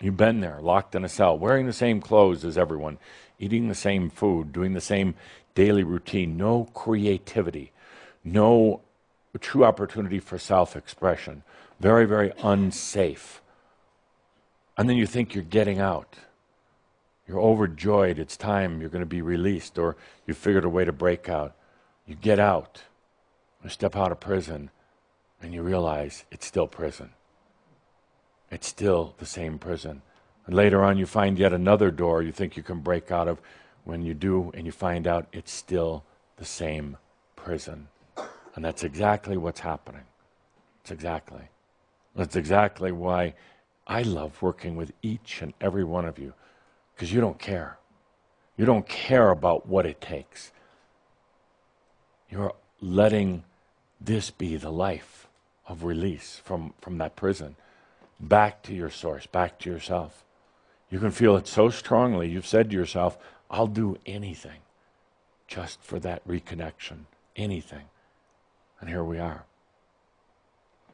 You've been there, locked in a cell, wearing the same clothes as everyone, eating the same food, doing the same daily routine, no creativity, no true opportunity for self-expression, very, very unsafe. And then you think you're getting out. You're overjoyed, it's time, you're going to be released, or you figured a way to break out. You get out, you step out of prison, and you realize it's still prison. It's still the same prison. And later on you find yet another door you think you can break out of. When you do, and you find out it's still the same prison. And that's exactly what's happening. That's exactly why I love working with each and every one of you. Because you don't care. You don't care about what it takes. You're letting this be the life of release from that prison. Back to your source, back to yourself. You can feel it so strongly. You've said to yourself, I'll do anything just for that reconnection. Anything. And here we are.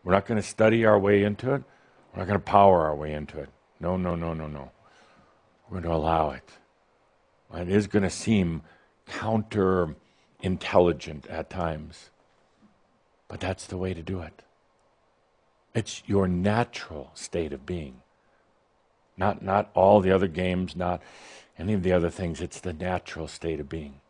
We're not going to study our way into it. We're not going to power our way into it. No. We're going to allow it. It is going to seem counter-intelligent at times. But that's the way to do it. It's your natural state of being. Not all the other games, not any of the other things. It's the natural state of being.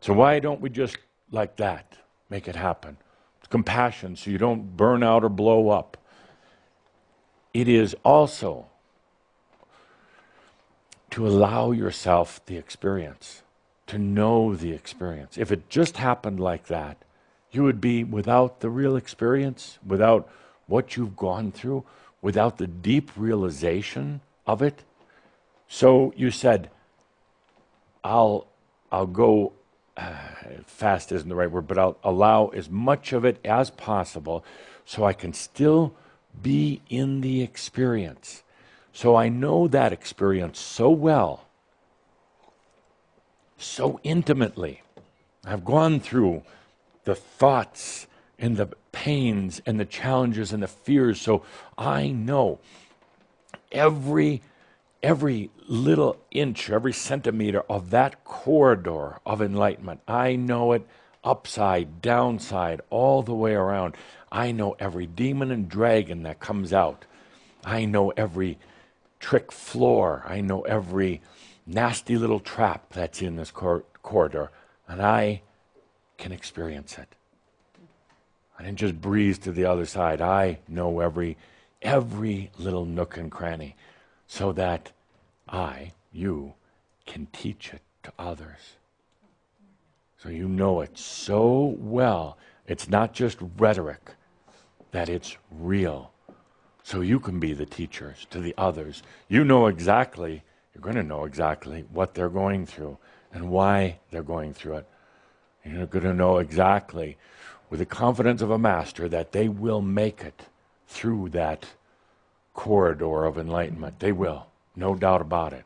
So why don't we just, like that, make it happen? It's compassion, so you don't burn out or blow up. It is also to allow yourself the experience, to know the experience. If it just happened like that, you would be without the real experience, without what you've gone through, without the deep realization of it. So you said, I'll go fast isn't the right word, but I'll allow as much of it as possible so I can still be in the experience. So I know that experience so well, so intimately. I've gone through the thoughts and the pains and the challenges and the fears, so I know every little inch, every centimeter of that corridor of enlightenment. I know it upside, downside, all the way around. I know every demon and dragon that comes out. I know every trick floor. I know every nasty little trap that's in this corridor. And I can experience it. I didn't just breeze to the other side. I know every little nook and cranny, so that you can teach it to others. So you know it so well. It's not just rhetoric, that it's real. So you can be the teachers to the others. You know exactly, you're going to know exactly what they're going through and why they're going through it. You're going to know exactly, with the confidence of a master, that they will make it through that corridor of enlightenment. They will, no doubt about it.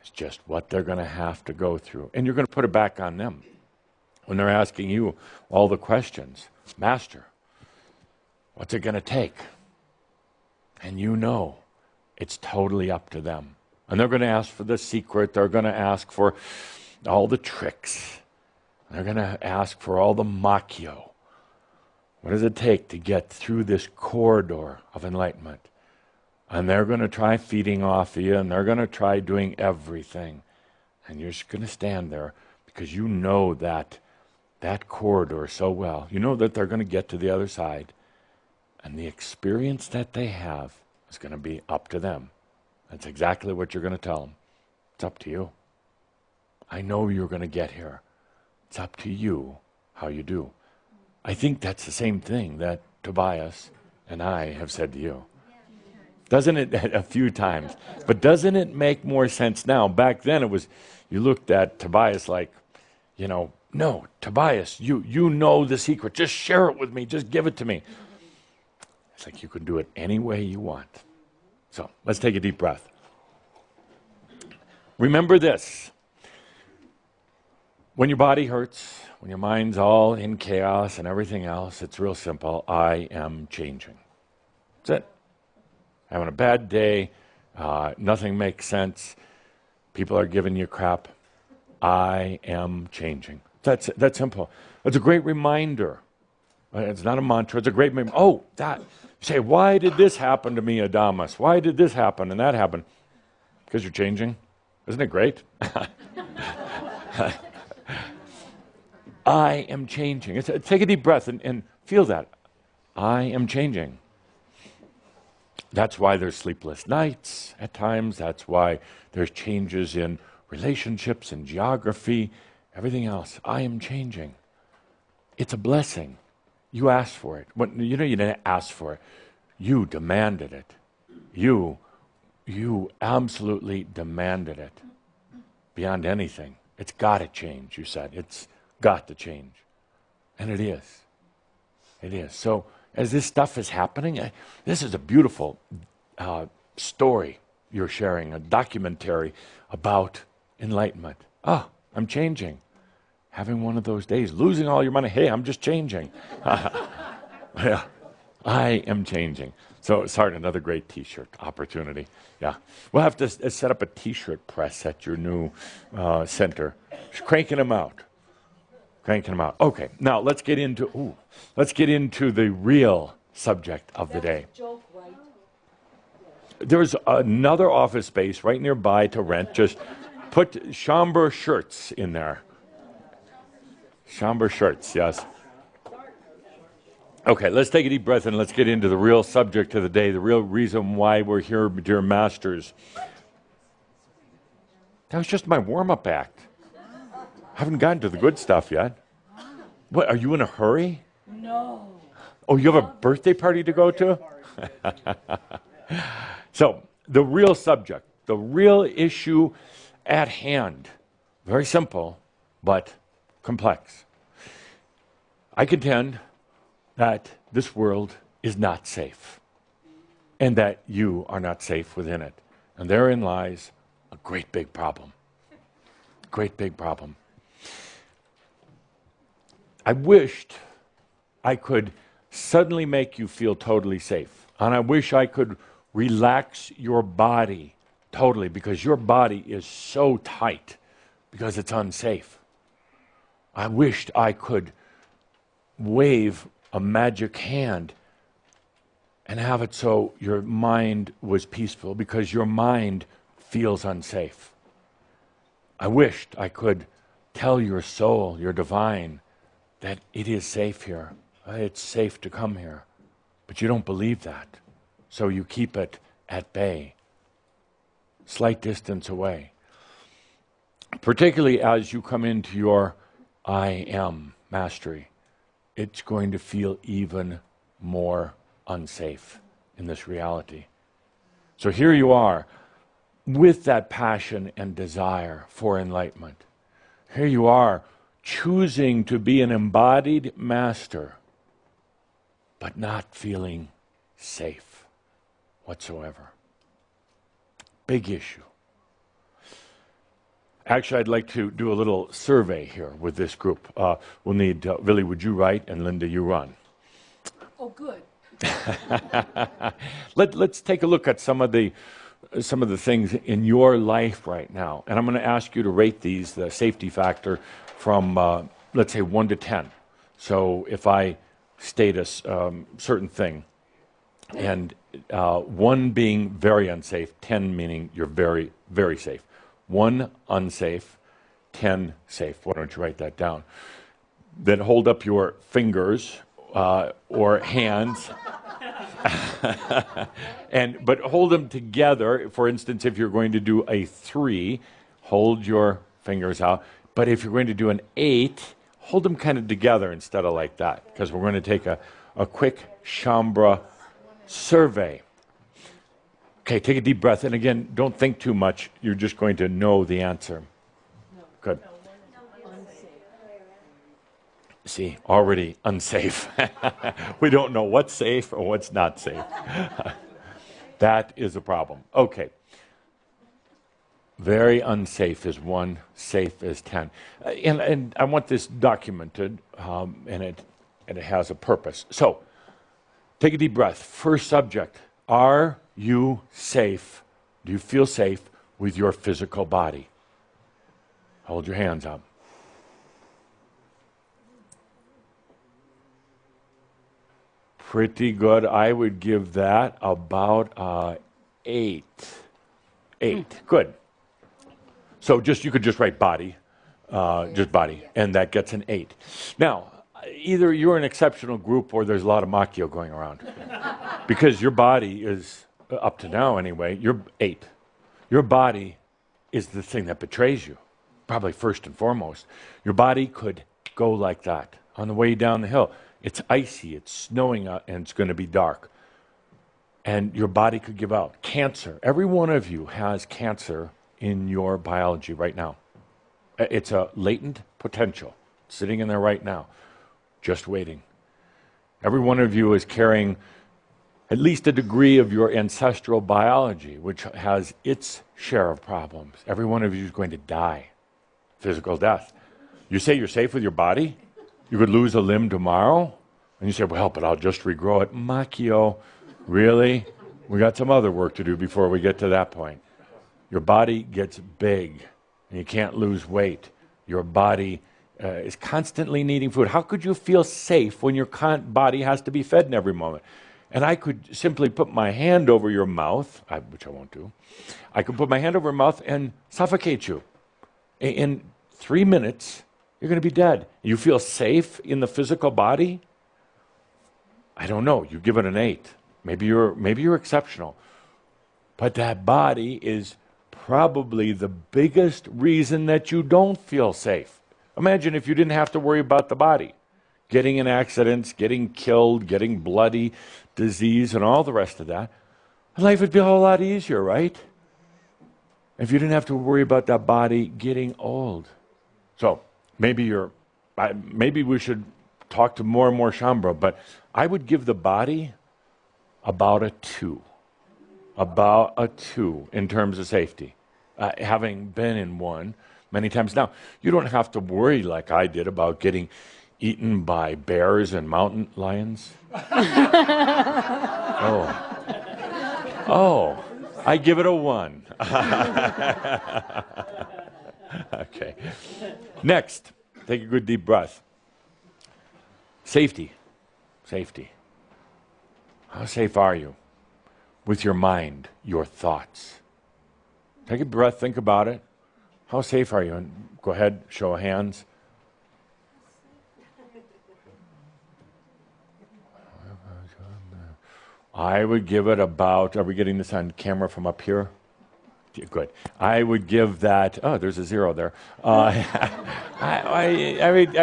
It's just what they're going to have to go through. And you're going to put it back on them when they're asking you all the questions. Master, what's it going to take? And you know it's totally up to them. And they're going to ask for the secret. They're going to ask for all the tricks. They're going to ask for all the macchio. What does it take to get through this corridor of enlightenment? And they're going to try feeding off of you, and they're going to try doing everything. And you're just going to stand there because you know that corridor so well. You know that they're going to get to the other side. And the experience that they have is going to be up to them. That's exactly what you're going to tell them. It's up to you. I know you're going to get here. It's up to you how you do. I think that's the same thing that Tobias and I have said to you. Doesn't it? A few times. But doesn't it make more sense now? Back then it was, you looked at Tobias like, no, Tobias, you know the secret. Just share it with me. Just give it to me. It's like you can do it any way you want. So let's take a deep breath. Remember this. When your body hurts, when your mind's all in chaos and everything else, it's real simple. I am changing. That's it. Having a bad day, nothing makes sense, people are giving you crap. I am changing. That's simple. It's a great reminder. It's not a mantra, it's a great reminder. Oh, that. You say, why did this happen to me, Adamus? Why did this happen and that happen? Because you're changing. Isn't it great? I am changing. Take a deep breath and feel that. I am changing. That's why there's sleepless nights at times. That's why there's changes in relationships and geography, everything else. I am changing. It's a blessing. You asked for it. You didn't ask for it. You demanded it. You absolutely demanded it. Beyond anything. It's got to change, you said. It's got to change. And it is. It is. So as this stuff is happening, this is a beautiful story you're sharing, a documentary about enlightenment. Oh, I'm changing. Having one of those days, losing all your money. Hey, I'm just changing. Yeah, I am changing. So sorry, another great T-shirt opportunity. Yeah, we'll have to set up a T-shirt press at your new center. Just cranking them out. Cranking them out. Okay, now let's get into the real subject of the day. There's another office space right nearby to rent. Just put Chambre shirts in there. Chambre shirts, yes. Okay, let's take a deep breath and let's get into the real subject of the day, the real reason why we're here, dear masters. That was just my warm-up act. I haven't gotten to the good stuff yet. What, are you in a hurry? No. Oh, you have a birthday party to go to? So, the real subject, the real issue at hand, very simple. but complex. I contend that this world is not safe, and that you are not safe within it. And therein lies a great big problem. Great big problem. I wished I could suddenly make you feel totally safe. And I wish I could relax your body totally, because your body is so tight because it's unsafe. I wished I could wave a magic hand and have it so your mind was peaceful, because your mind feels unsafe. I wished I could tell your soul, your divine, that it is safe here. It's safe to come here. But you don't believe that. So you keep it at bay, slight distance away. Particularly as you come into your I am mastery, it's going to feel even more unsafe in this reality. So here you are with that passion and desire for enlightenment. Here you are choosing to be an embodied master, but not feeling safe whatsoever. Big issue. Actually, I'd like to do a little survey here with this group. We'll need, Billy, would you write, and Linda, you run. Oh, good. Let's take a look at some of the things in your life right now. And I'm going to ask you to rate these, the safety factor, from, let's say, 1 to 10. So if I state a certain thing, and 1 being very unsafe, 10 meaning you're very, very safe. 1 unsafe, 10 safe. Why don't you write that down? Then hold up your fingers or hands, but hold them together. For instance, if you're going to do a 3, hold your fingers out. But if you're going to do an 8, hold them kind of together instead of like that, because we're going to take a quick Shambra survey. Okay, take a deep breath. And again, don't think too much. You're just going to know the answer. Good. See, already unsafe. We don't know what's safe or what's not safe. That is a problem. Okay. Very unsafe is 1, safe is 10. And I want this documented, and it has a purpose. So, take a deep breath. First subject, are you safe? Do you feel safe with your physical body? Hold your hands up. Pretty good. I would give that about 8. 8. Good. So you could just write body, just body, and that gets an 8. Now, either you're an exceptional group or there's a lot of macchio going around, because your body is, up to now anyway, you're 8. Your body is the thing that betrays you, probably first and foremost. Your body could go like that on the way down the hill. It's icy, it's snowing out, and it's going to be dark. And your body could give out. Cancer. Every one of you has cancer in your biology right now. It's a latent potential sitting in there right now, just waiting. Every one of you is carrying at least a degree of your ancestral biology, which has its share of problems. Every one of you is going to die. Physical death. You say you're safe with your body? You could lose a limb tomorrow? And you say, well, but I'll just regrow it. Macchio, really? We got some other work to do before we get to that point. Your body gets big, and you can't lose weight. Your body is constantly needing food. How could you feel safe when your body has to be fed in every moment? And I could simply put my hand over your mouth, which I won't do. I could put my hand over your mouth and suffocate you. In 3 minutes, you're going to be dead. You feel safe in the physical body? I don't know. You give it an 8. Maybe you're exceptional. But that body is probably the biggest reason that you don't feel safe. Imagine if you didn't have to worry about the body. Getting in accidents, getting killed, getting bloody, disease, and all the rest of that. Life would be a whole lot easier, right? If you didn't have to worry about that body getting old. So, maybe we should talk to more and more Shambra, but I would give the body about a 2. About a 2 in terms of safety. Having been in one many times. Now, you don't have to worry like I did about getting eaten by bears and mountain lions. Oh, I give it a 1. Okay. Next, take a good deep breath. Safety. Safety. How safe are you with your mind, your thoughts? Take a breath, think about it. How safe are you? And go ahead, show of hands. I would give it about, are we getting this on camera from up here? Good. I would give that, oh, there's a 0 there. I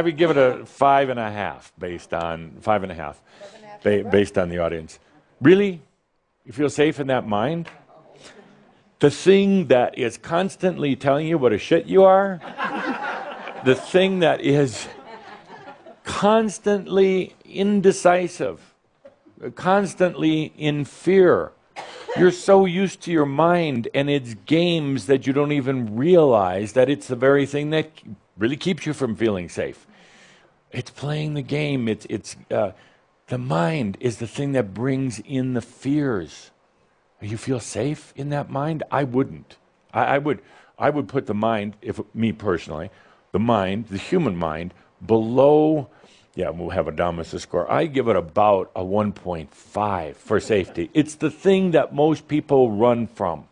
would give it a 5.5 based on, 5.5 based on the audience. Really? You feel safe in that mind? The thing that is constantly telling you what a shit you are, the thing that is constantly indecisive, constantly in fear. You're so used to your mind and its games that you don't even realize that it's the very thing that really keeps you from feeling safe. It's playing the game. The mind is the thing that brings in the fears. You feel safe in that mind? I wouldn't. I would put the mind, me personally, the mind, the human mind, below. Yeah, we'll have a Damas score. I give it about a 1.5 for safety. It's the thing that most people run from.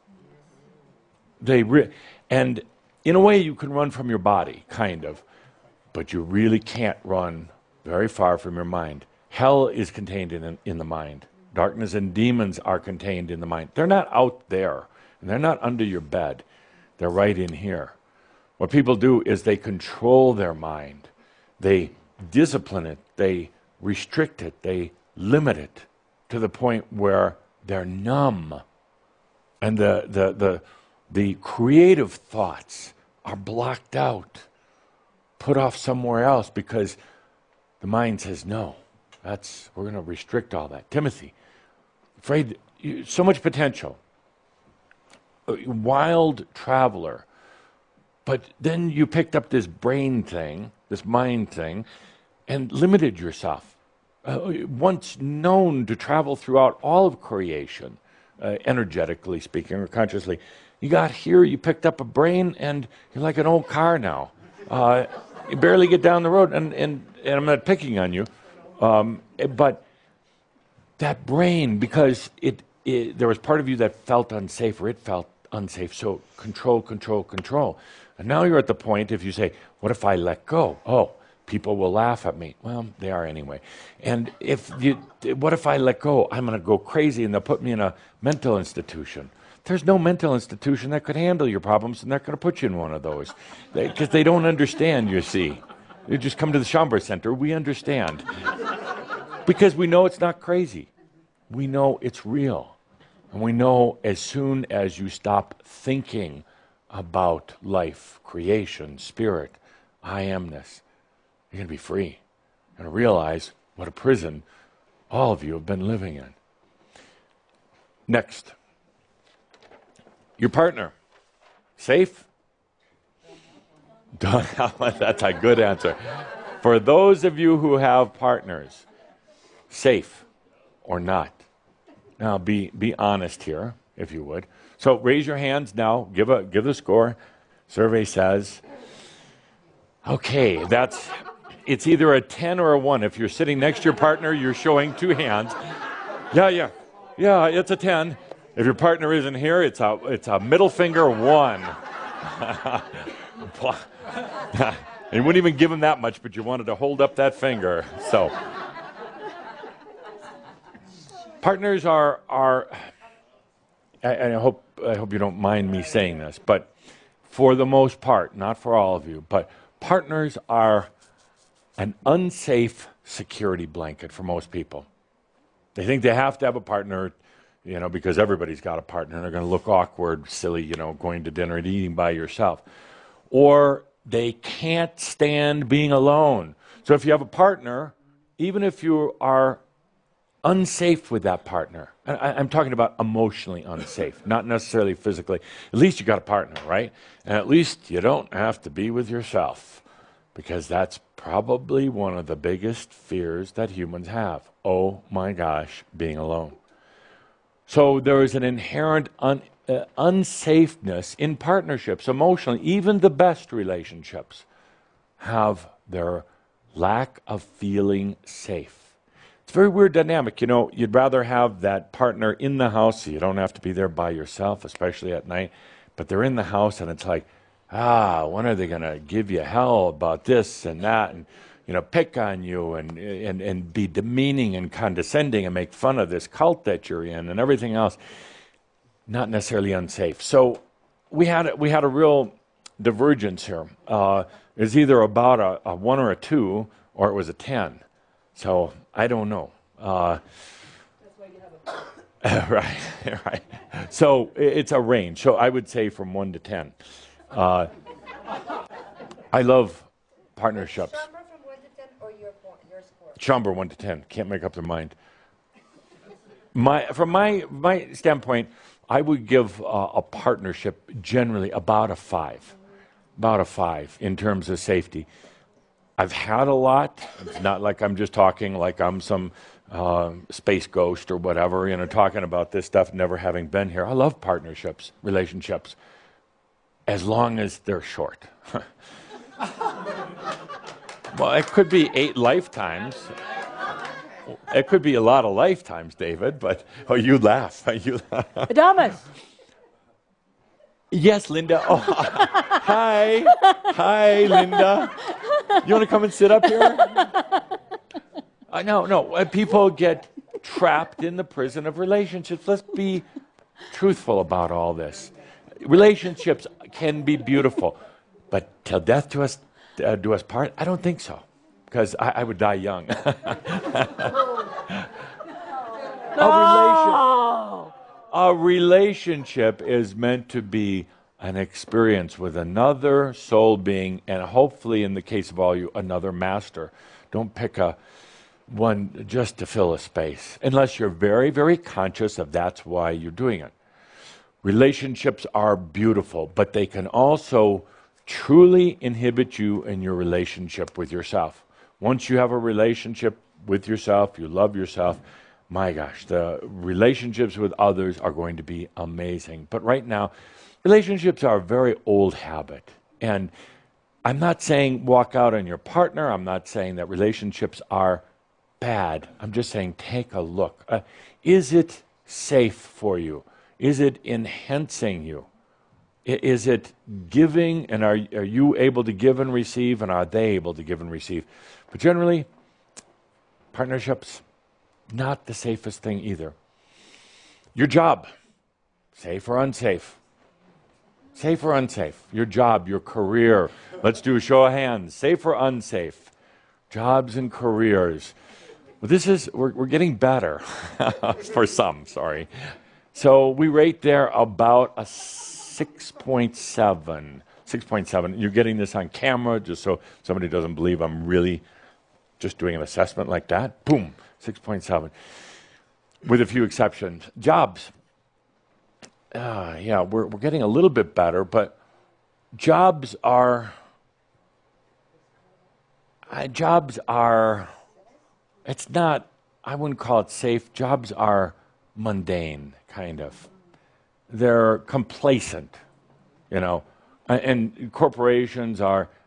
And in a way, you can run from your body, kind of, but you really can't run very far from your mind. Hell is contained in the mind. Darkness and demons are contained in the mind. They're not out there, and they're not under your bed. They're right in here. What people do is they control their mind. They discipline it, they restrict it, they limit it to the point where they're numb. And the creative thoughts are blocked out, put off somewhere else because the mind says, no, we're going to restrict all that. Timothy, afraid, so much potential. A wild traveler. But then you picked up this brain thing, this mind thing, and limited yourself. Once known to travel throughout all of creation, energetically speaking or consciously, you got here, you picked up a brain, and you're like an old car now. You barely get down the road, and I'm not picking on you, but that brain, because there was part of you that felt unsafe, or it felt unsafe, so control, control, control. And now you're at the point, if you say, what if I let go? Oh, people will laugh at me. Well, they are anyway. And what if I let go? I'm going to go crazy and they'll put me in a mental institution. There's no mental institution that could handle your problems, and they're going to put you in one of those. Because they don't understand, you see. You just come to the Shambra Center, we understand. Because we know it's not crazy. We know it's real. And we know as soon as you stop thinking about life, creation, spirit, I amness, you're going to be free and realize what a prison all of you have been living in. Next. Your partner. Safe? That's a good answer. For those of you who have partners, safe or not? Now be honest here, if you would. So raise your hands now, give the score. Survey says, okay, it's either a 10 or a 1. If you're sitting next to your partner, you're showing 2 hands. Yeah, it's a 10. If your partner isn't here, it's a middle finger 1. You wouldn't even give him that much, but you wanted to hold up that finger. So partners are and I hope you don't mind me saying this, but for the most part, not for all of you, but partners are an unsafe security blanket for most people. They think they have to have a partner, because everybody's got a partner, and they're going to look awkward, silly, going to dinner and eating by yourself. Or they can't stand being alone. So if you have a partner, even if you are unsafe with that partner, I'm talking about emotionally unsafe, not necessarily physically, at least you got a partner, right? And at least you don't have to be with yourself, because that's probably one of the biggest fears that humans have. Oh my gosh, being alone. So there is an inherent unsafeness in partnerships, emotionally. Even the best relationships have their lack of feeling safe. It's a very weird dynamic. You know, you'd rather have that partner in the house so you don't have to be there by yourself, especially at night. But they're in the house and it's like, when are they going to give you hell about this and that, and pick on you and be demeaning and condescending and make fun of this cult that you're in and everything else. Not necessarily unsafe. So we had a real divergence here. It was either about a 1 or a 2, or it was a 10. So I don't know. That's why you have a right. So it's a range. So I would say from 1 to 10. I love partnerships. Number from 1 to 10 or your score? Chamber 1 to 10. Can't make up their mind. From my standpoint, I would give a partnership generally about a 5. About a 5 in terms of safety. I've had a lot. It's not like I'm just talking like I'm some space ghost or whatever, talking about this stuff, never having been here. I love partnerships, relationships, as long as they're short. Well, it could be 8 lifetimes. It could be a lot of lifetimes, David, but you laugh. Adamus. Yes, Linda. Oh, hi. Hi, Linda. You want to come and sit up here? No. People get trapped in the prison of relationships. Let's be truthful about all this. Relationships can be beautiful, but till death do us part? I don't think so, because I would die young. A relationship is meant to be an experience with another soul being, and hopefully, in the case of all you, another master. Don't pick one just to fill a space, unless you're very, very conscious of that's why you're doing it. Relationships are beautiful, but they can also truly inhibit you in your relationship with yourself. Once you have a relationship with yourself, you love yourself, my gosh, the relationships with others are going to be amazing. But right now, relationships are a very old habit. And I'm not saying walk out on your partner. I'm not saying that relationships are bad. I'm just saying take a look. Is it safe for you? Is it enhancing you? Is it giving, and are you able to give and receive, and are they able to give and receive? But generally, partnerships, not the safest thing either. Your job, safe or unsafe? Safe or unsafe? Your job, your career. Let's do a show of hands. Safe or unsafe? Jobs and careers. Well, we're getting better for some, sorry. So we rate there about a 6.7. 6.7. You're getting this on camera just so somebody doesn't believe I'm really just doing an assessment like that. Boom, 6.7. With a few exceptions. Jobs. We're getting a little bit better, but jobs are, it's not, I wouldn't call it safe. Jobs are mundane, kind of. They're complacent, and corporations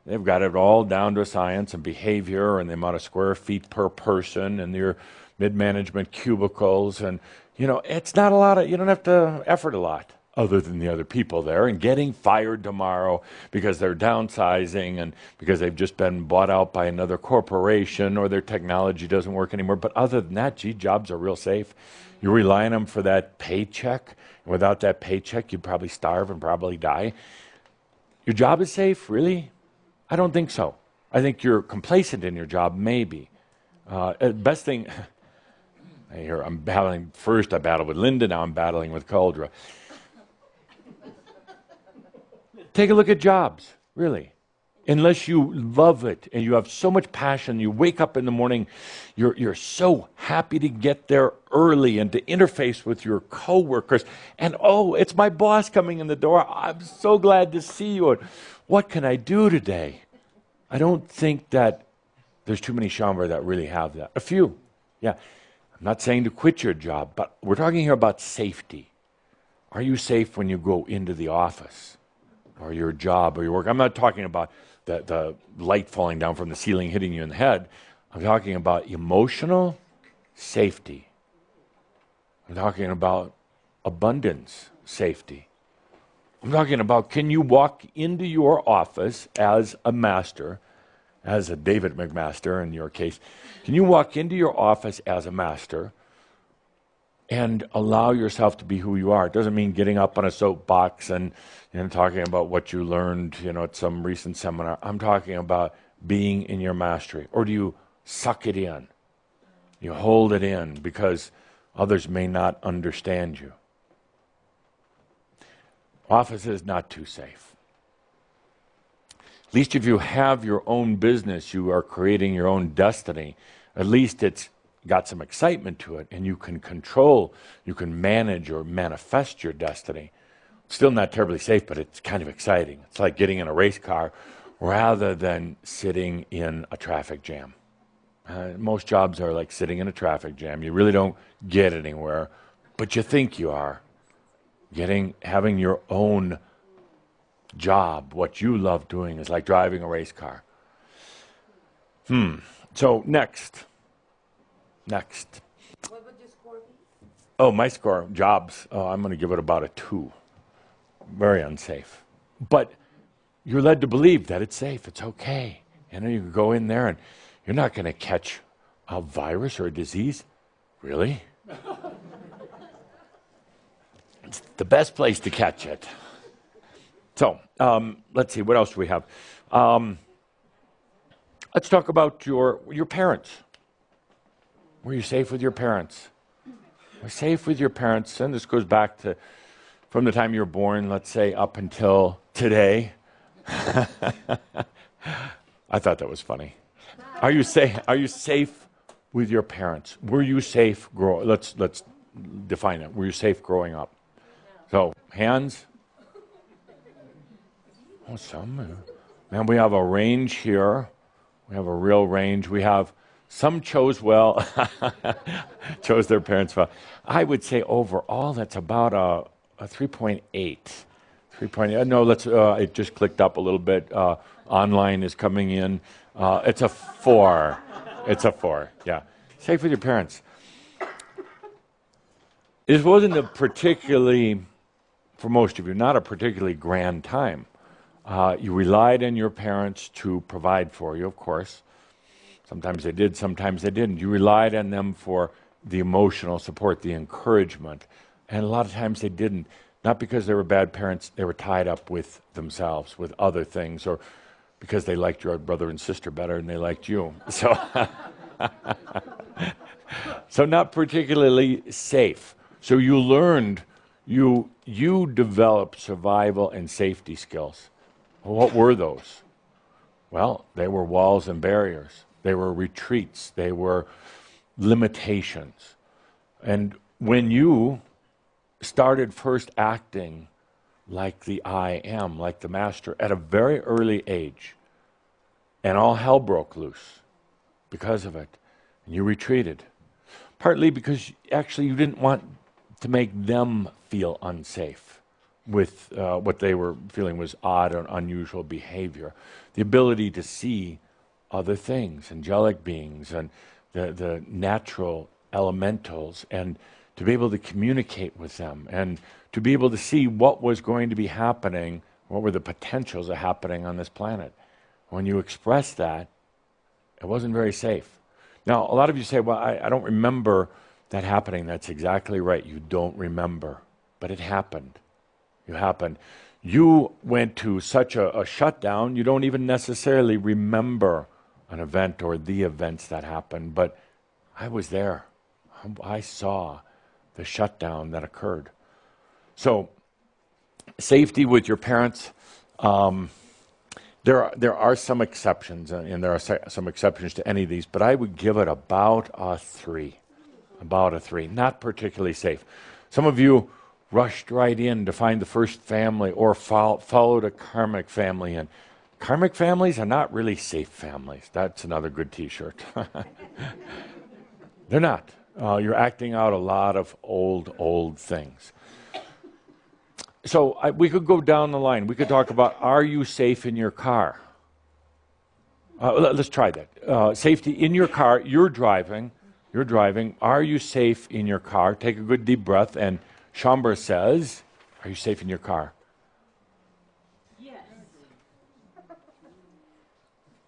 they've got it all down to science and behavior and the amount of square feet per person and their mid-management cubicles. And, it's not a lot you don't have to effort a lot other than the other people there and getting fired tomorrow because they're downsizing and because they've just been bought out by another corporation or their technology doesn't work anymore. But other than that, jobs are real safe. You rely on them for that paycheck. Without that paycheck, you'd probably starve and probably die. Your job is safe, really? I don't think so. I think you're complacent in your job, maybe. Best thing, I'm battling, first I battled with Linda, now I'm battling with Cauldra. Take a look at jobs, really. unless you love it and you have so much passion. You wake up in the morning, you're so happy to get there early and to interface with your coworkers. And oh, it's my boss coming in the door. I'm so glad to see you. What can I do today? I don't think that there's too many Chambre that really have that. A few, yeah. I'm not saying to quit your job, but we're talking here about safety. Are you safe when you go into the office or your job or your work? I'm not talking about the light falling down from the ceiling hitting you in the head. I'm talking about emotional safety. I'm talking about abundance safety. I'm talking about, can you walk into your office as a master, as a David McMaster in your case, can you walk into your office as a master and allow yourself to be who you are? It doesn't mean getting up on a soapbox and talking about what you learned at some recent seminar. I'm talking about being in your mastery. Or do you suck it in? You hold it in because others may not understand you. Office is not too safe. At least if you have your own business, you are creating your own destiny. At least it's got some excitement to it, and you can control, you can manage or manifest your destiny. Still not terribly safe, but it's kind of exciting. It's like getting in a race car rather than sitting in a traffic jam. Most jobs are like sitting in a traffic jam. You really don't get anywhere, but you think you are. Having your own job, what you love doing, is like driving a race car. So next. What would your score be? Oh, my score, jobs. Oh, I'm going to give it about a 2. Very unsafe. But you're led to believe that it's safe. It's okay. You can go in there and you're not going to catch a virus or a disease. Really? It's the best place to catch it. So, let's see, what else do we have? Let's talk about your parents. Were you safe with your parents? We're safe with your parents, and this goes back to from the time you were born, let's say, up until today. I thought that was funny. Are you safe with your parents? Were you safe let's define it. Were you safe growing up? So, hands. Oh, some. Man, we have a range here. We have a real range. We have some chose well, chose their parents well. I would say overall that's about a 3.8. 3.8. No, it just clicked up a little bit. Online is coming in. It's a 4. It's a 4, yeah. Safe with your parents. It wasn't for most of you, not a particularly grand time. You relied on your parents to provide for you, of course. Sometimes they did, sometimes they didn't. You relied on them for the emotional support, the encouragement. And a lot of times they didn't. Not because they were bad parents, they were tied up with themselves, with other things, or because they liked your brother and sister better than they liked you. So, so not particularly safe. So you learned, you developed survival and safety skills. Well, what were those? Well, they were walls and barriers. They were retreats. They were limitations. And when you started first acting like the I am, like the master, at a very early age, and all hell broke loose because of it, and you retreated, partly because actually you didn't want to make them feel unsafe with what they were feeling was odd or unusual behavior. The ability to see other things, angelic beings, and the natural elementals, and to be able to communicate with them, and to be able to see what was going to be happening, what were the potentials of happening on this planet. When you expressed that, it wasn't very safe. Now, a lot of you say, well, I don't remember that happening. That's exactly right. You don't remember, but it happened. It happened. You went to such a shutdown, you don't even necessarily remember an event or the events that happened, but I was there. I saw the shutdown that occurred. So, safety with your parents, There are some exceptions, and there are some exceptions to any of these, but I would give it about a 3. About a 3. Not particularly safe. Some of you rushed right in to find the first family or followed a karmic family, and karmic families are not really safe families. That's another good t-shirt. They're not. You're acting out a lot of old things. So we could go down the line. We could talk about, are you safe in your car? Let's try that. Safety in your car. You're driving. Are you safe in your car? Take a good deep breath. And Chamber says, are you safe in your car? Yes.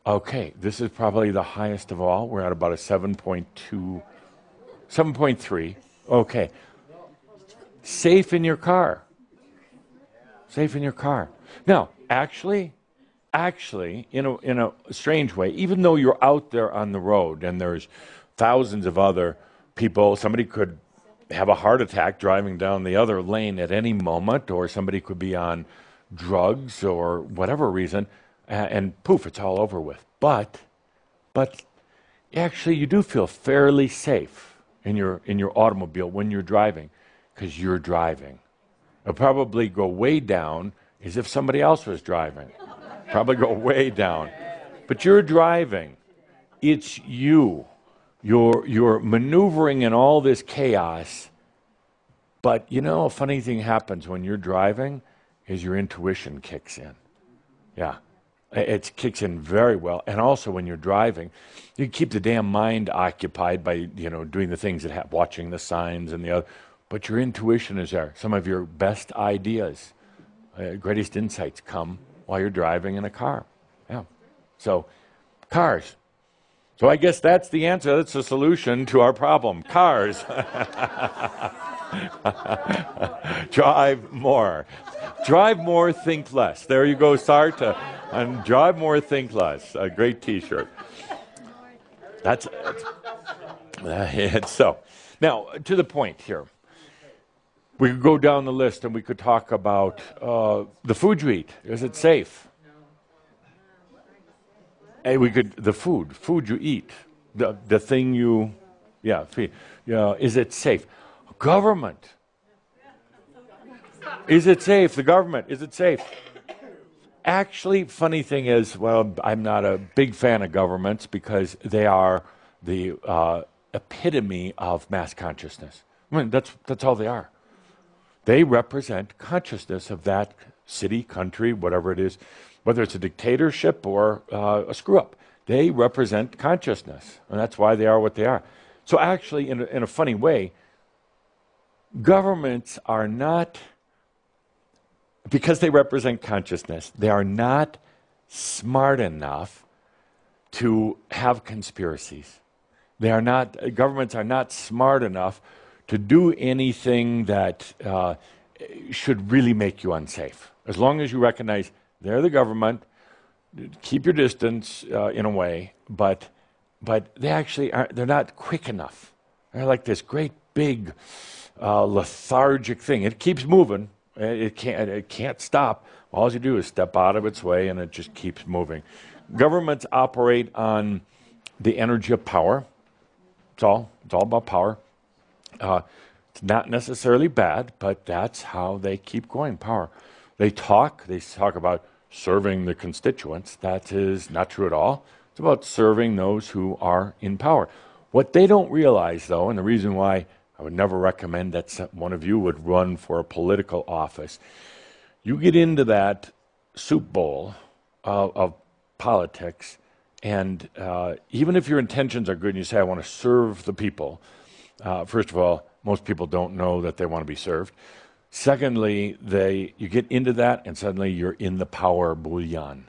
Okay, this is probably the highest of all. We're at about a 7.2, 7.3. Okay. Safe in your car. Safe in your car. Now, actually, in a strange way, even though you're out there on the road and there's thousands of other people, somebody could have a heart attack driving down the other lane at any moment, or somebody could be on drugs or whatever reason, and poof, it's all over with. But actually, you do feel fairly safe in your automobile when you're driving, because you're driving. It'll probably go way down as if somebody else was driving. Probably go way down. But you're driving. It's you. You're maneuvering in all this chaos. But you know, a funny thing happens when you're driving is your intuition kicks in. Yeah. It kicks in very well. And also when you're driving, you keep the damn mind occupied by, doing the things that watching the signs and the other. But your intuition is there. Some of your best ideas, greatest insights come while you're driving in a car. Yeah. So, cars. So I guess that's the answer. That's the solution to our problem. Cars. Drive more. Drive more, think less. There you go, Sarta. And drive more, think less. A great T-shirt. That's so. Now, to the point here. We could go down the list and we could talk about the food you eat. Is it safe? And the food you eat, the thing you, feed. Is it safe? Government. Is it safe? The government, is it safe? Actually, funny thing is, well, I'm not a big fan of governments because they are the epitome of mass consciousness. I mean, that's all they are. They represent consciousness of that city, country, whatever it is, whether it's a dictatorship or a screw-up. They represent consciousness, and that's why they are what they are. So actually, in a funny way, governments are not, because they represent consciousness, they are not smart enough to have conspiracies. Governments are not smart enough to do anything that should really make you unsafe. As long as you recognize they're the government, keep your distance in a way, but they actually they're not quick enough. They're like this great big lethargic thing. It keeps moving. It can't stop. All you do is step out of its way and it just keeps moving. Governments operate on the energy of power. It's all about power. It's not necessarily bad, but that's how they keep going, power. They talk about serving the constituents. That is not true at all. It's about serving those who are in power. What they don't realize, though, and the reason why I would never recommend that one of you would run for a political office, you get into that soup bowl of politics, and even if your intentions are good and you say, I want to serve the people, first of all, most people don't know that they want to be served. Secondly, you get into that and suddenly you're in the power bouillon.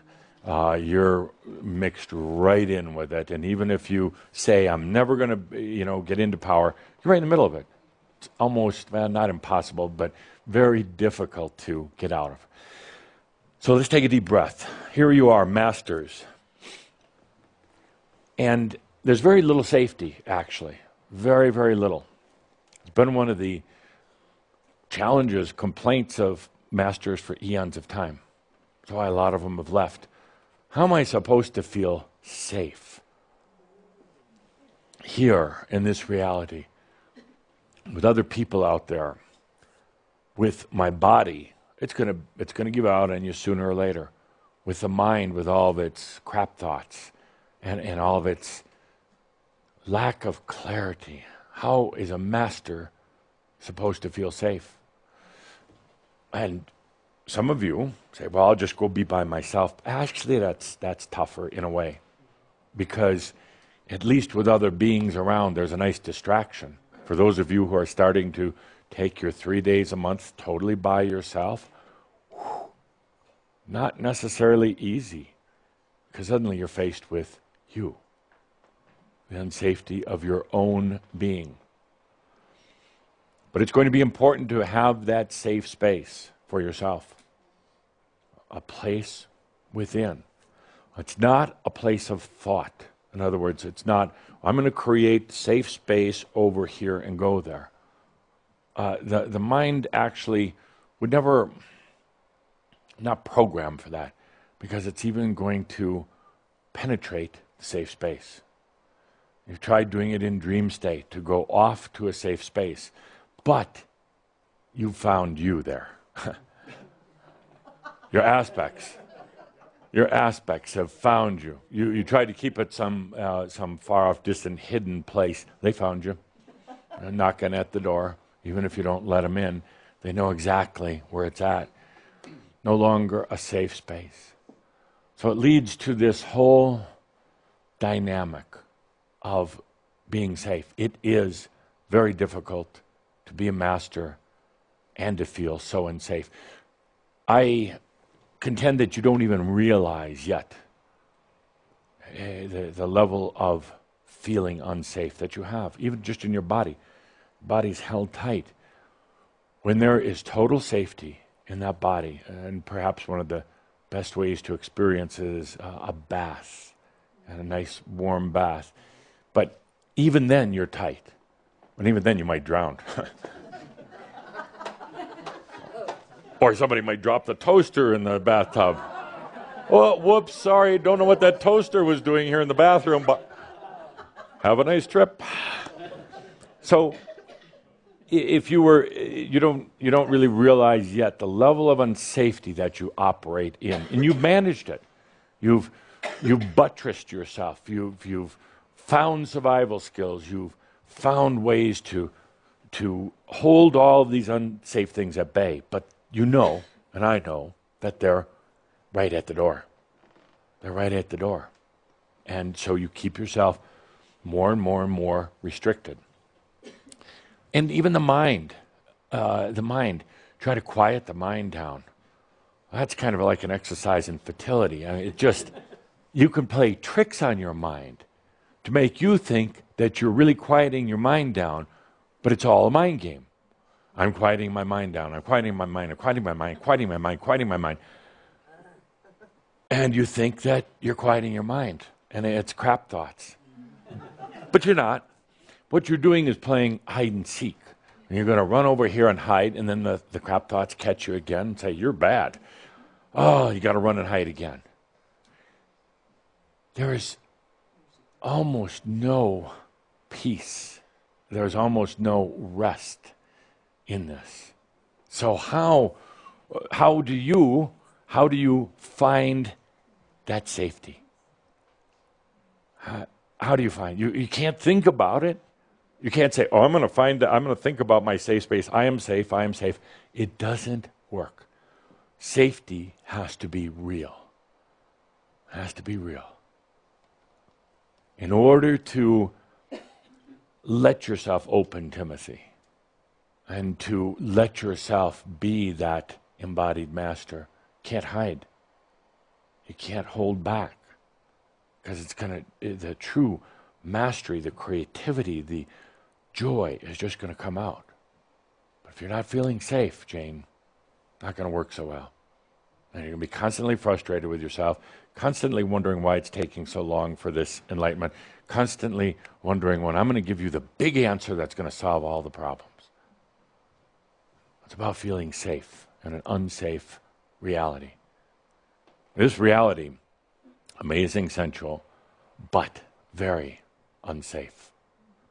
You're mixed right in with it. And even if you say, I'm never going to get into power, you're right in the middle of it. It's almost, not impossible, but very difficult to get out of. So let's take a deep breath. Here you are, masters. And there's very little safety, actually. Very, very little. It's been one of the challenges, complaints of masters for eons of time. That's why a lot of them have left. How am I supposed to feel safe here in this reality, with other people out there, with my body? It's gonna give out on you sooner or later. With the mind, with all of its crap thoughts and all of its lack of clarity. How is a master supposed to feel safe? And some of you say, well, I'll just go be by myself. Actually, that's tougher in a way, because at least with other beings around, there's a nice distraction. For those of you who are starting to take your 3 days a month totally by yourself, not necessarily easy, because suddenly you're faced with you, the unsafety of your own being. But it's going to be important to have that safe space for yourself, a place within. It's not a place of thought. In other words, it's not, I'm going to create safe space over here and go there. The mind actually would never, not program for that, because it's even going to penetrate the safe space. You've tried doing it in dream state, to go off to a safe space, but you found you there. Your aspects have found you. You tried to keep it some far off, distant, hidden place. They found you. They're knocking at the door. Even if you don't let them in, they know exactly where it's at. No longer a safe space. So it leads to this whole dynamic of being safe. It is very difficult to be a master and to feel so unsafe. I contend that you don't even realize yet the level of feeling unsafe that you have, even just in your body. Body's held tight. When there is total safety in that body, and perhaps one of the best ways to experience it is a bath, and a nice warm bath. But even then you're tight. And even then you might drown. Or somebody might drop the toaster in the bathtub. Oh, whoops, sorry, don't know what that toaster was doing here in the bathroom, but have a nice trip. So if you don't really realize yet the level of unsafety that you operate in, and you've managed it. You've buttressed yourself. You've found survival skills. You've found ways to hold all of these unsafe things at bay. But you know, and I know, that they're right at the door. They're right at the door. And so you keep yourself more and more and more restricted. And even the mind, try to quiet the mind down. That's kind of like an exercise in futility. I mean, you can play tricks on your mind to make you think that you're really quieting your mind down, but it's all a mind game. I'm quieting my mind down. I'm quieting my mind. I'm quieting my mind. Quieting my mind. Quieting my mind. And you think that you're quieting your mind, and it's crap thoughts. But you're not. What you're doing is playing hide and seek. And you're going to run over here and hide, and then the crap thoughts catch you again and say, you're bad. Oh, you got to run and hide again. There is almost no peace. There's almost no rest in this. So how do you find that safety? How do you find you can't think about it. You can't say, "Oh, I'm going to think about my safe space. I am safe. I am safe." It doesn't work. Safety has to be real. It has to be real. In order to let yourself open, Timothy, and to let yourself be that embodied master, you can't hide. You can't hold back. Because the true mastery, the creativity, the joy is just going to come out. But if you're not feeling safe, Jane, not going to work so well. And you're going to be constantly frustrated with yourself, constantly wondering why it's taking so long for this enlightenment, constantly wondering when I'm going to give you the big answer that's going to solve all the problems. It's about feeling safe in an unsafe reality. This reality amazing, sensual, but very unsafe.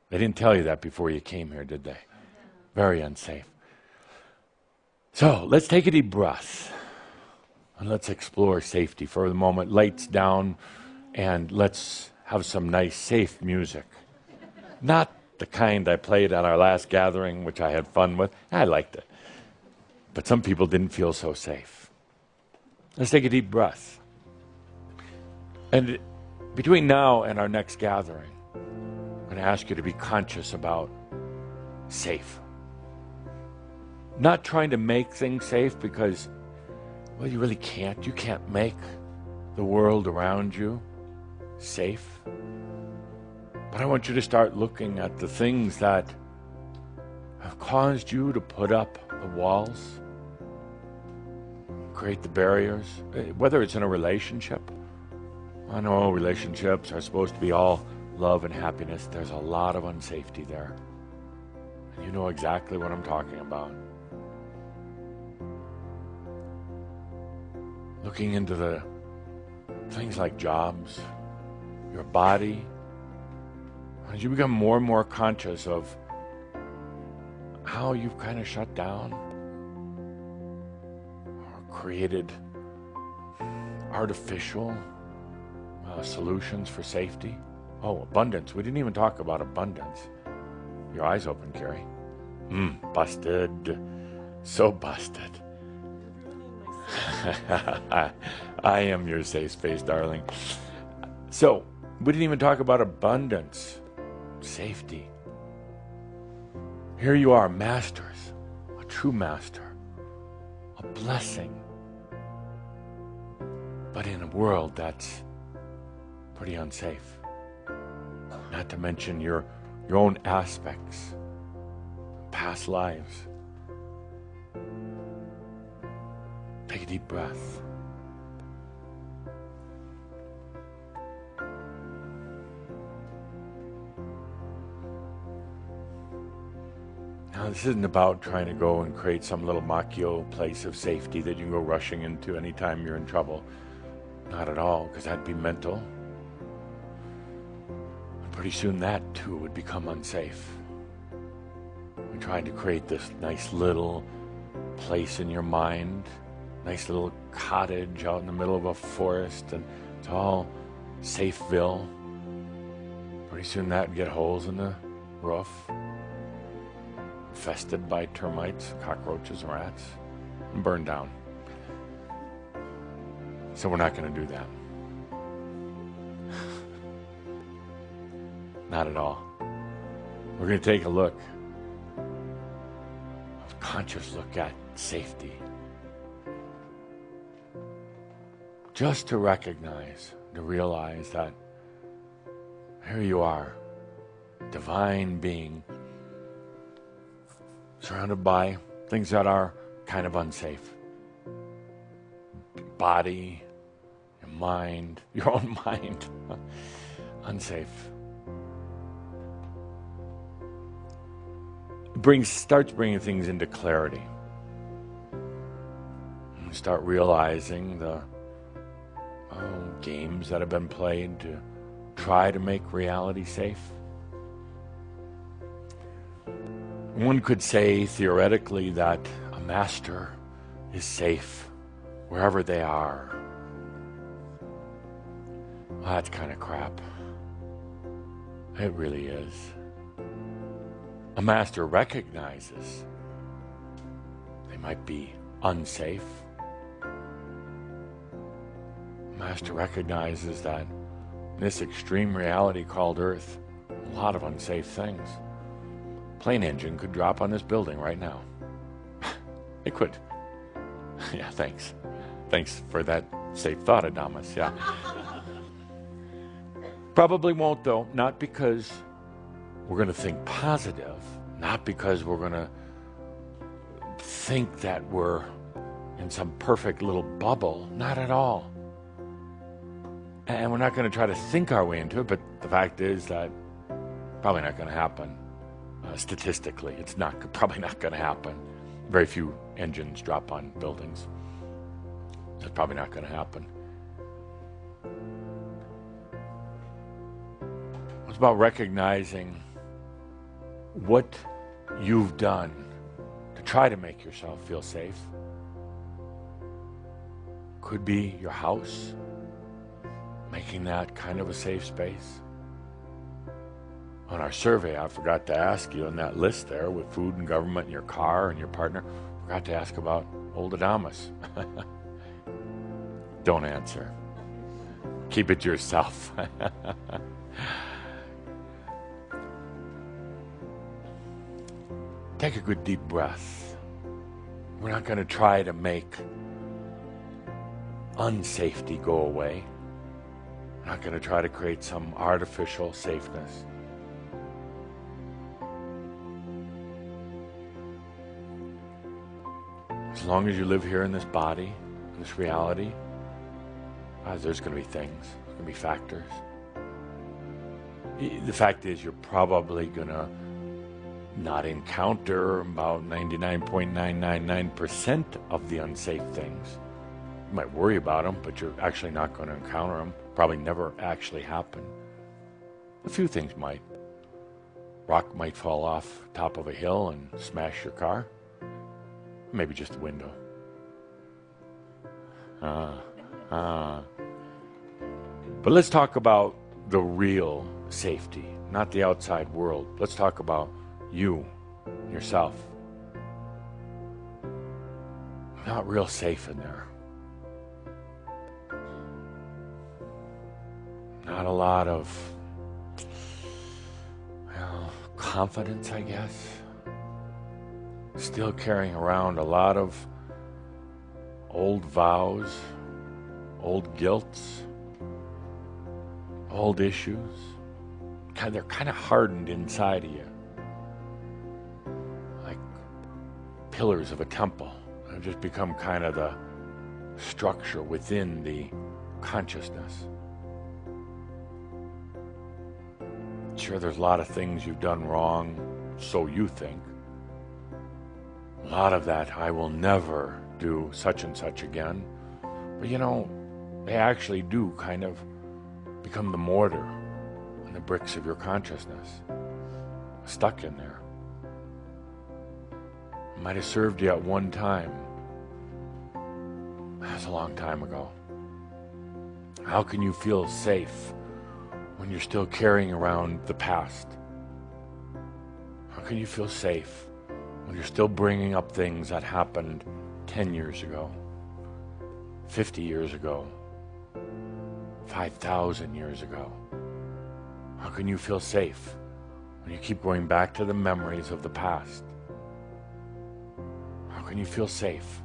They didn't tell you that before you came here, did they? Very unsafe. So let's take a deep breath and let's explore safety for the moment. Lights down, and let's have some nice, safe music. Not the kind I played at our last gathering, which I had fun with. I liked it. But some people didn't feel so safe. Let's take a deep breath. And between now and our next gathering, I'm going to ask you to be conscious about safe. Not trying to make things safe because, well, you really can't. You can't make the world around you safe. But I want you to start looking at the things that have caused you to put up the walls, create the barriers, whether it's in a relationship. I know relationships are supposed to be all love and happiness. There's a lot of unsafety there. And you know exactly what I'm talking about. Looking into the things like jobs, your body, as you become more and more conscious of how you've kind of shut down or created artificial solutions for safety. Oh, abundance. We didn't even talk about abundance. Your eyes open, Carrie. Busted. So busted. I am your safe space, darling. So, we didn't even talk about abundance. Safety. Here you are, masters, a true master, a blessing, but in a world that's pretty unsafe. Not to mention your own aspects, past lives. Take a deep breath. Now, this isn't about trying to go and create some little Macchio place of safety that you can go rushing into anytime you're in trouble. Not at all, because that'd be mental. And pretty soon that, too, would become unsafe. We're trying to create this nice little place in your mind, nice little cottage out in the middle of a forest, and it's all Safeville. Pretty soon that would get holes in the roof, infested by termites, cockroaches, and rats, and burned down. So we're not going to do that. Not at all. We're going to take a look, a conscious look at safety. Just to recognize, to realize that here you are, divine being, surrounded by things that are kind of unsafe. Body, your mind, your own mind, unsafe. Starts bringing things into clarity. And start realizing the games that have been played to try to make reality safe. One could say theoretically that a master is safe wherever they are. Well, that's kind of crap. It really is. A master recognizes they might be unsafe. A master recognizes that in this extreme reality called Earth, a lot of unsafe things. Plane engine could drop on this building right now. It could. Yeah, thanks. Thanks for that safe thought, Adamus. Yeah. Probably won't, though. Not because we're going to think positive. Not because we're going to think that we're in some perfect little bubble. Not at all. And we're not going to try to think our way into it, but the fact is that probably not going to happen. Statistically, it's probably not going to happen. Very few engines drop on buildings. That's probably not going to happen. It's about recognizing what you've done to try to make yourself feel safe. Could be your house, making that kind of a safe space. On our survey, I forgot to ask you on that list there with food and government and your car and your partner, forgot to ask about old Adamus. Don't answer. Keep it to yourself. Take a good deep breath. We're not going to try to make unsafety go away. We're not going to try to create some artificial safeness. As long as you live here in this body, in this reality, there's going to be things, there's going to be factors. The fact is, you're probably going to not encounter about 99.999% of the unsafe things. You might worry about them, but you're actually not going to encounter them. Probably never actually happen. A few things might. Rock might fall off top of a hill and smash your car. Maybe just the window. But let's talk about the real safety, not the outside world. Let's talk about you, yourself. Not real safe in there. Not a lot of, confidence, I guess. Still carrying around a lot of old vows, old guilts, old issues. They're kind of hardened inside of you. Like pillars of a temple. They've just become kind of the structure within the consciousness. Sure, there's a lot of things you've done wrong, so you think. A lot of that, I will never do such and such again. But they actually do kind of become the mortar and the bricks of your consciousness. Stuck in there. Might have served you at one time. That's a long time ago. How can you feel safe when you're still carrying around the past? How can you feel safe when you're still bringing up things that happened 10 years ago, 50 years ago, 5,000 years ago? How can you feel safe when you keep going back to the memories of the past? How can you feel safe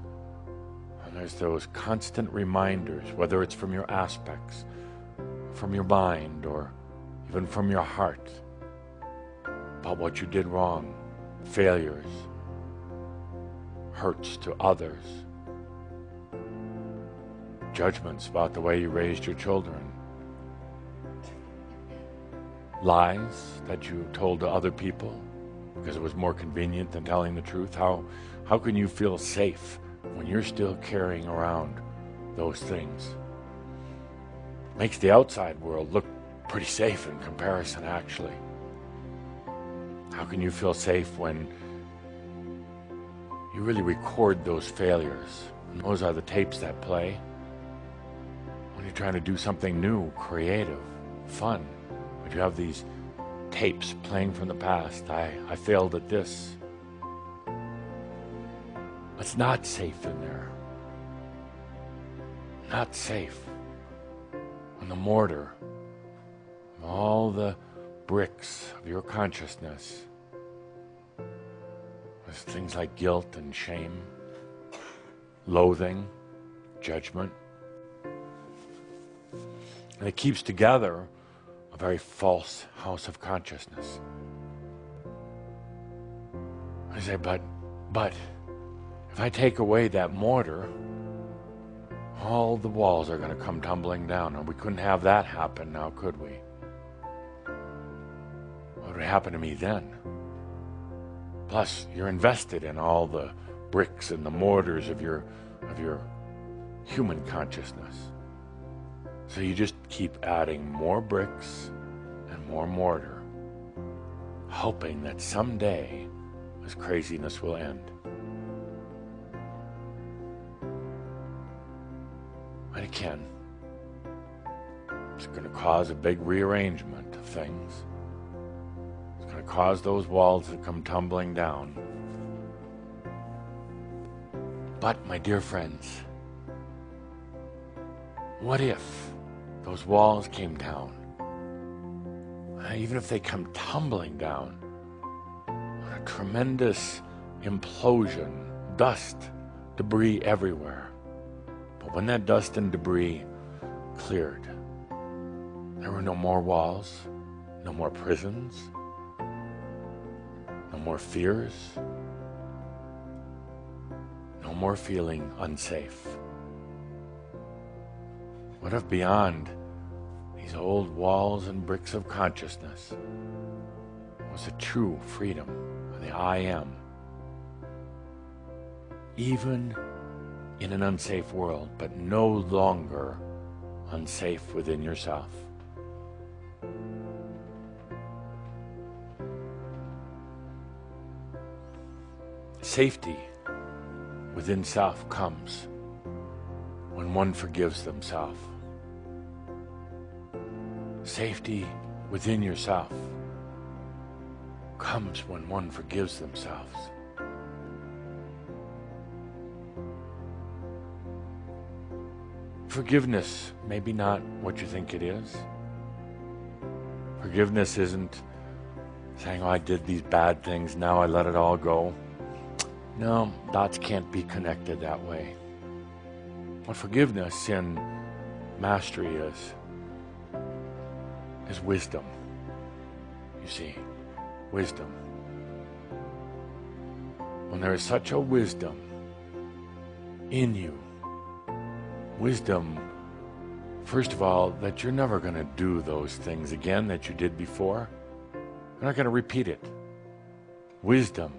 when there's those constant reminders, whether it's from your aspects, from your mind, or even from your heart, about what you did wrong, failures, hurts to others, judgments about the way you raised your children, lies that you told to other people because it was more convenient than telling the truth? How can you feel safe when you're still carrying around those things? Makes the outside world look pretty safe in comparison, actually. How can you feel safe when you really record those failures? And those are the tapes that play when you're trying to do something new, creative, fun. But you have these tapes playing from the past. I failed at this. It's not safe in there. Not safe. When the mortar, all the bricks of your consciousness, there's things like guilt and shame, loathing, judgment. And it keeps together a very false house of consciousness. I say, but if I take away that mortar, all the walls are going to come tumbling down, and we couldn't have that happen now, could we? What would happen to me then? Plus, you're invested in all the bricks and the mortars of your human consciousness. So you just keep adding more bricks and more mortar, hoping that someday this craziness will end. But it can. It's going to cause a big rearrangement of things. It's going to cause those walls to come tumbling down. But, my dear friends, what if those walls came down? Even if they come tumbling down, a tremendous implosion, dust, debris everywhere. But when that dust and debris cleared, there were no more walls, no more prisons, no more fears, no more feeling unsafe. What if beyond these old walls and bricks of consciousness was a true freedom of the I am, even in an unsafe world, but no longer unsafe within yourself? Safety within self comes when one forgives themselves. Safety within yourself comes when one forgives themselves. Forgiveness may be not what you think it is. Forgiveness isn't saying, oh, I did these bad things, now I let it all go. No, dots can't be connected that way. What forgiveness in mastery is wisdom. You see, wisdom. When there is such a wisdom in you, wisdom, first of all, that you're never going to do those things again that you did before. You're not going to repeat it. Wisdom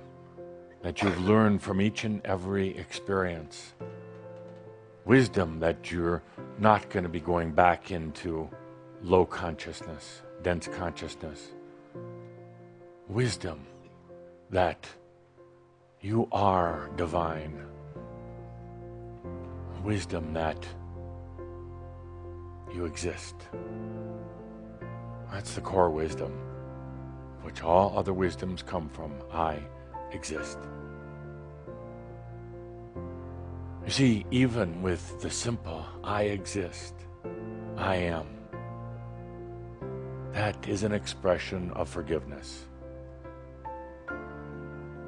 that you've learned from each and every experience. Wisdom that you're not going to be going back into low consciousness, dense consciousness. Wisdom that you are divine. Wisdom that you exist. That's the core wisdom, which all other wisdoms come from. I exist. You see, even with the simple, I exist, I am, that is an expression of forgiveness.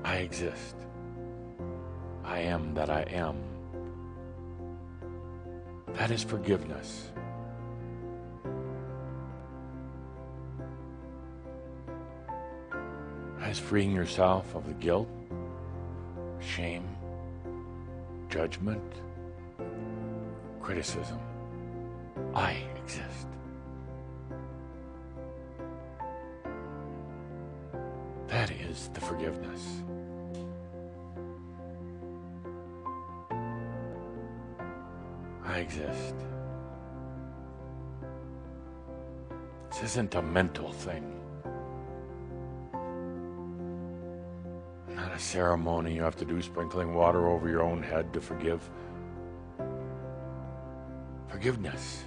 I exist. I am that I am. That is forgiveness. That is freeing yourself of the guilt, shame, judgment, criticism. I exist. That is the forgiveness. I exist. This isn't a mental thing. Not a ceremony you have to do, sprinkling water over your own head to forgive. Forgiveness.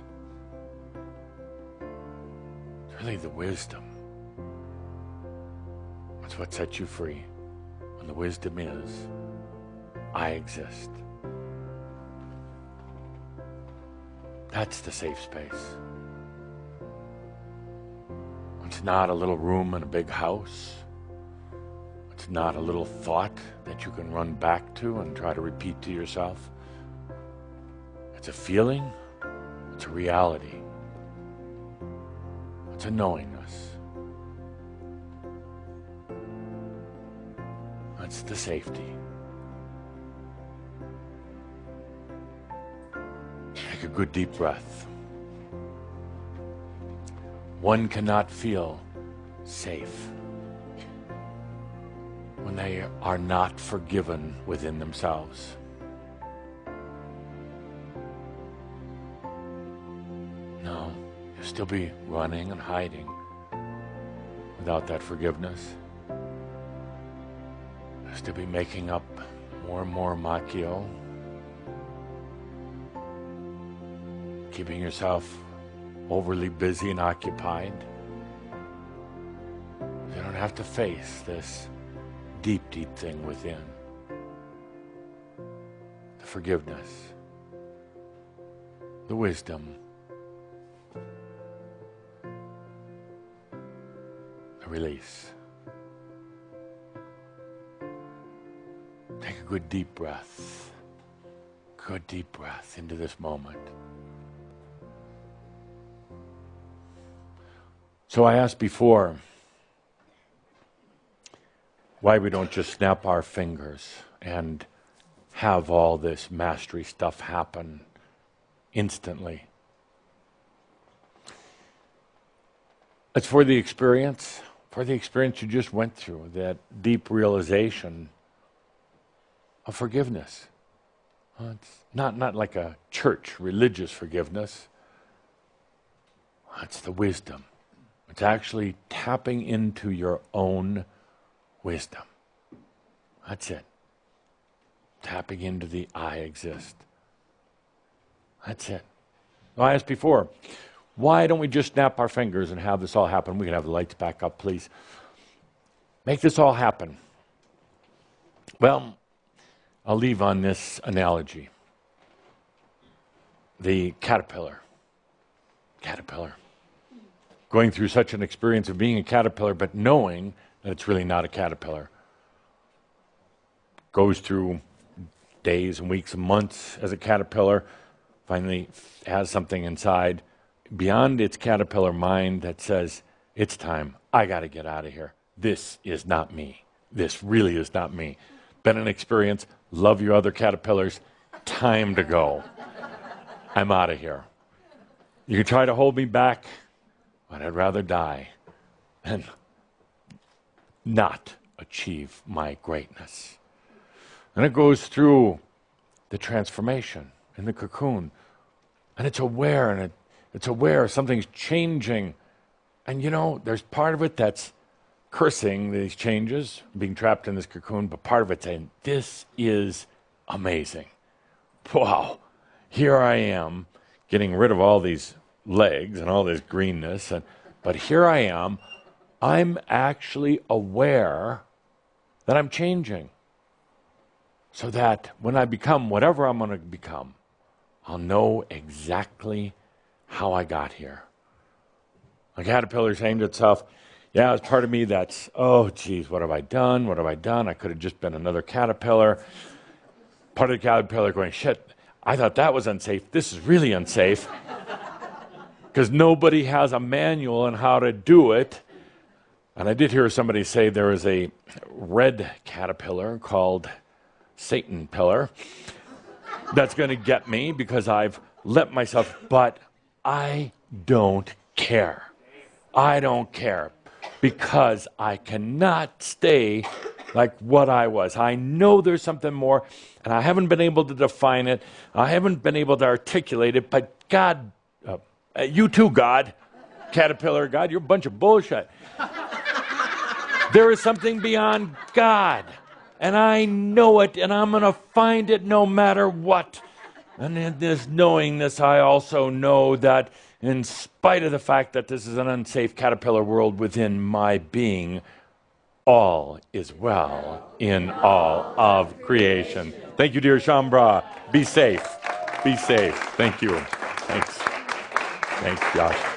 It's really the wisdom. That's what sets you free. And the wisdom is, I exist. That's the safe space. It's not a little room in a big house. It's not a little thought that you can run back to and try to repeat to yourself. It's a feeling. It's a reality. It's a knowingness. That's the safety. Take a good deep breath. One cannot feel safe when they are not forgiven within themselves. No, you'll still be running and hiding, without that forgiveness is to be making up more and more macchio, keeping yourself overly busy and occupied. You don't have to face this deep, deep thing within. The forgiveness, the wisdom, the release. Take a good deep breath. Good deep breath into this moment. So I asked before why we don't just snap our fingers and have all this mastery stuff happen instantly. It's for the experience you just went through, that deep realization of forgiveness. It's not like a church religious forgiveness. It's the wisdom. It's actually tapping into your own wisdom. That's it. Tapping into the I exist. That's it. Well, I asked before, why don't we just snap our fingers and have this all happen? We can have the lights back up, please. Make this all happen. Well, I'll leave on this analogy. The caterpillar. Going through such an experience of being a caterpillar, but knowing that it's really not a caterpillar. Goes through days and weeks and months as a caterpillar, finally has something inside beyond its caterpillar mind that says, it's time, I got to get out of here. This is not me. This really is not me. Been an experience, love your other caterpillars, time to go. I'm out of here. You can try to hold me back, but I'd rather die than not achieve my greatness. And it goes through the transformation in the cocoon. And it's aware, it's aware something's changing. And you know, there's part of it that's cursing these changes, being trapped in this cocoon, but part of it saying, this is amazing. Wow, here I am, getting rid of all these legs and all this greenness, but here I am, I'm actually aware that I'm changing. So that when I become whatever I'm going to become, I'll know exactly how I got here. A caterpillar saying to itself, yeah, it's part of me that's, oh, geez, what have I done? What have I done? I could have just been another caterpillar. Part of the caterpillar going, shit, I thought that was unsafe. This is really unsafe. Because nobody has a manual on how to do it. And I did hear somebody say there is a red caterpillar called Satan pillar that's going to get me because I've let myself, but I don't care. I don't care because I cannot stay like what I was. I know there's something more, and I haven't been able to define it. I haven't been able to articulate it, but God, you too, God, caterpillar God, you're a bunch of bullshit. There is something beyond God. And I know it, and I'm going to find it no matter what. And in this knowing this, I also know that in spite of the fact that this is an unsafe caterpillar world within my being, all is well in all of creation. Thank you, dear Shambra. Be safe. Be safe. Thank you. Thanks. Thanks, Josh.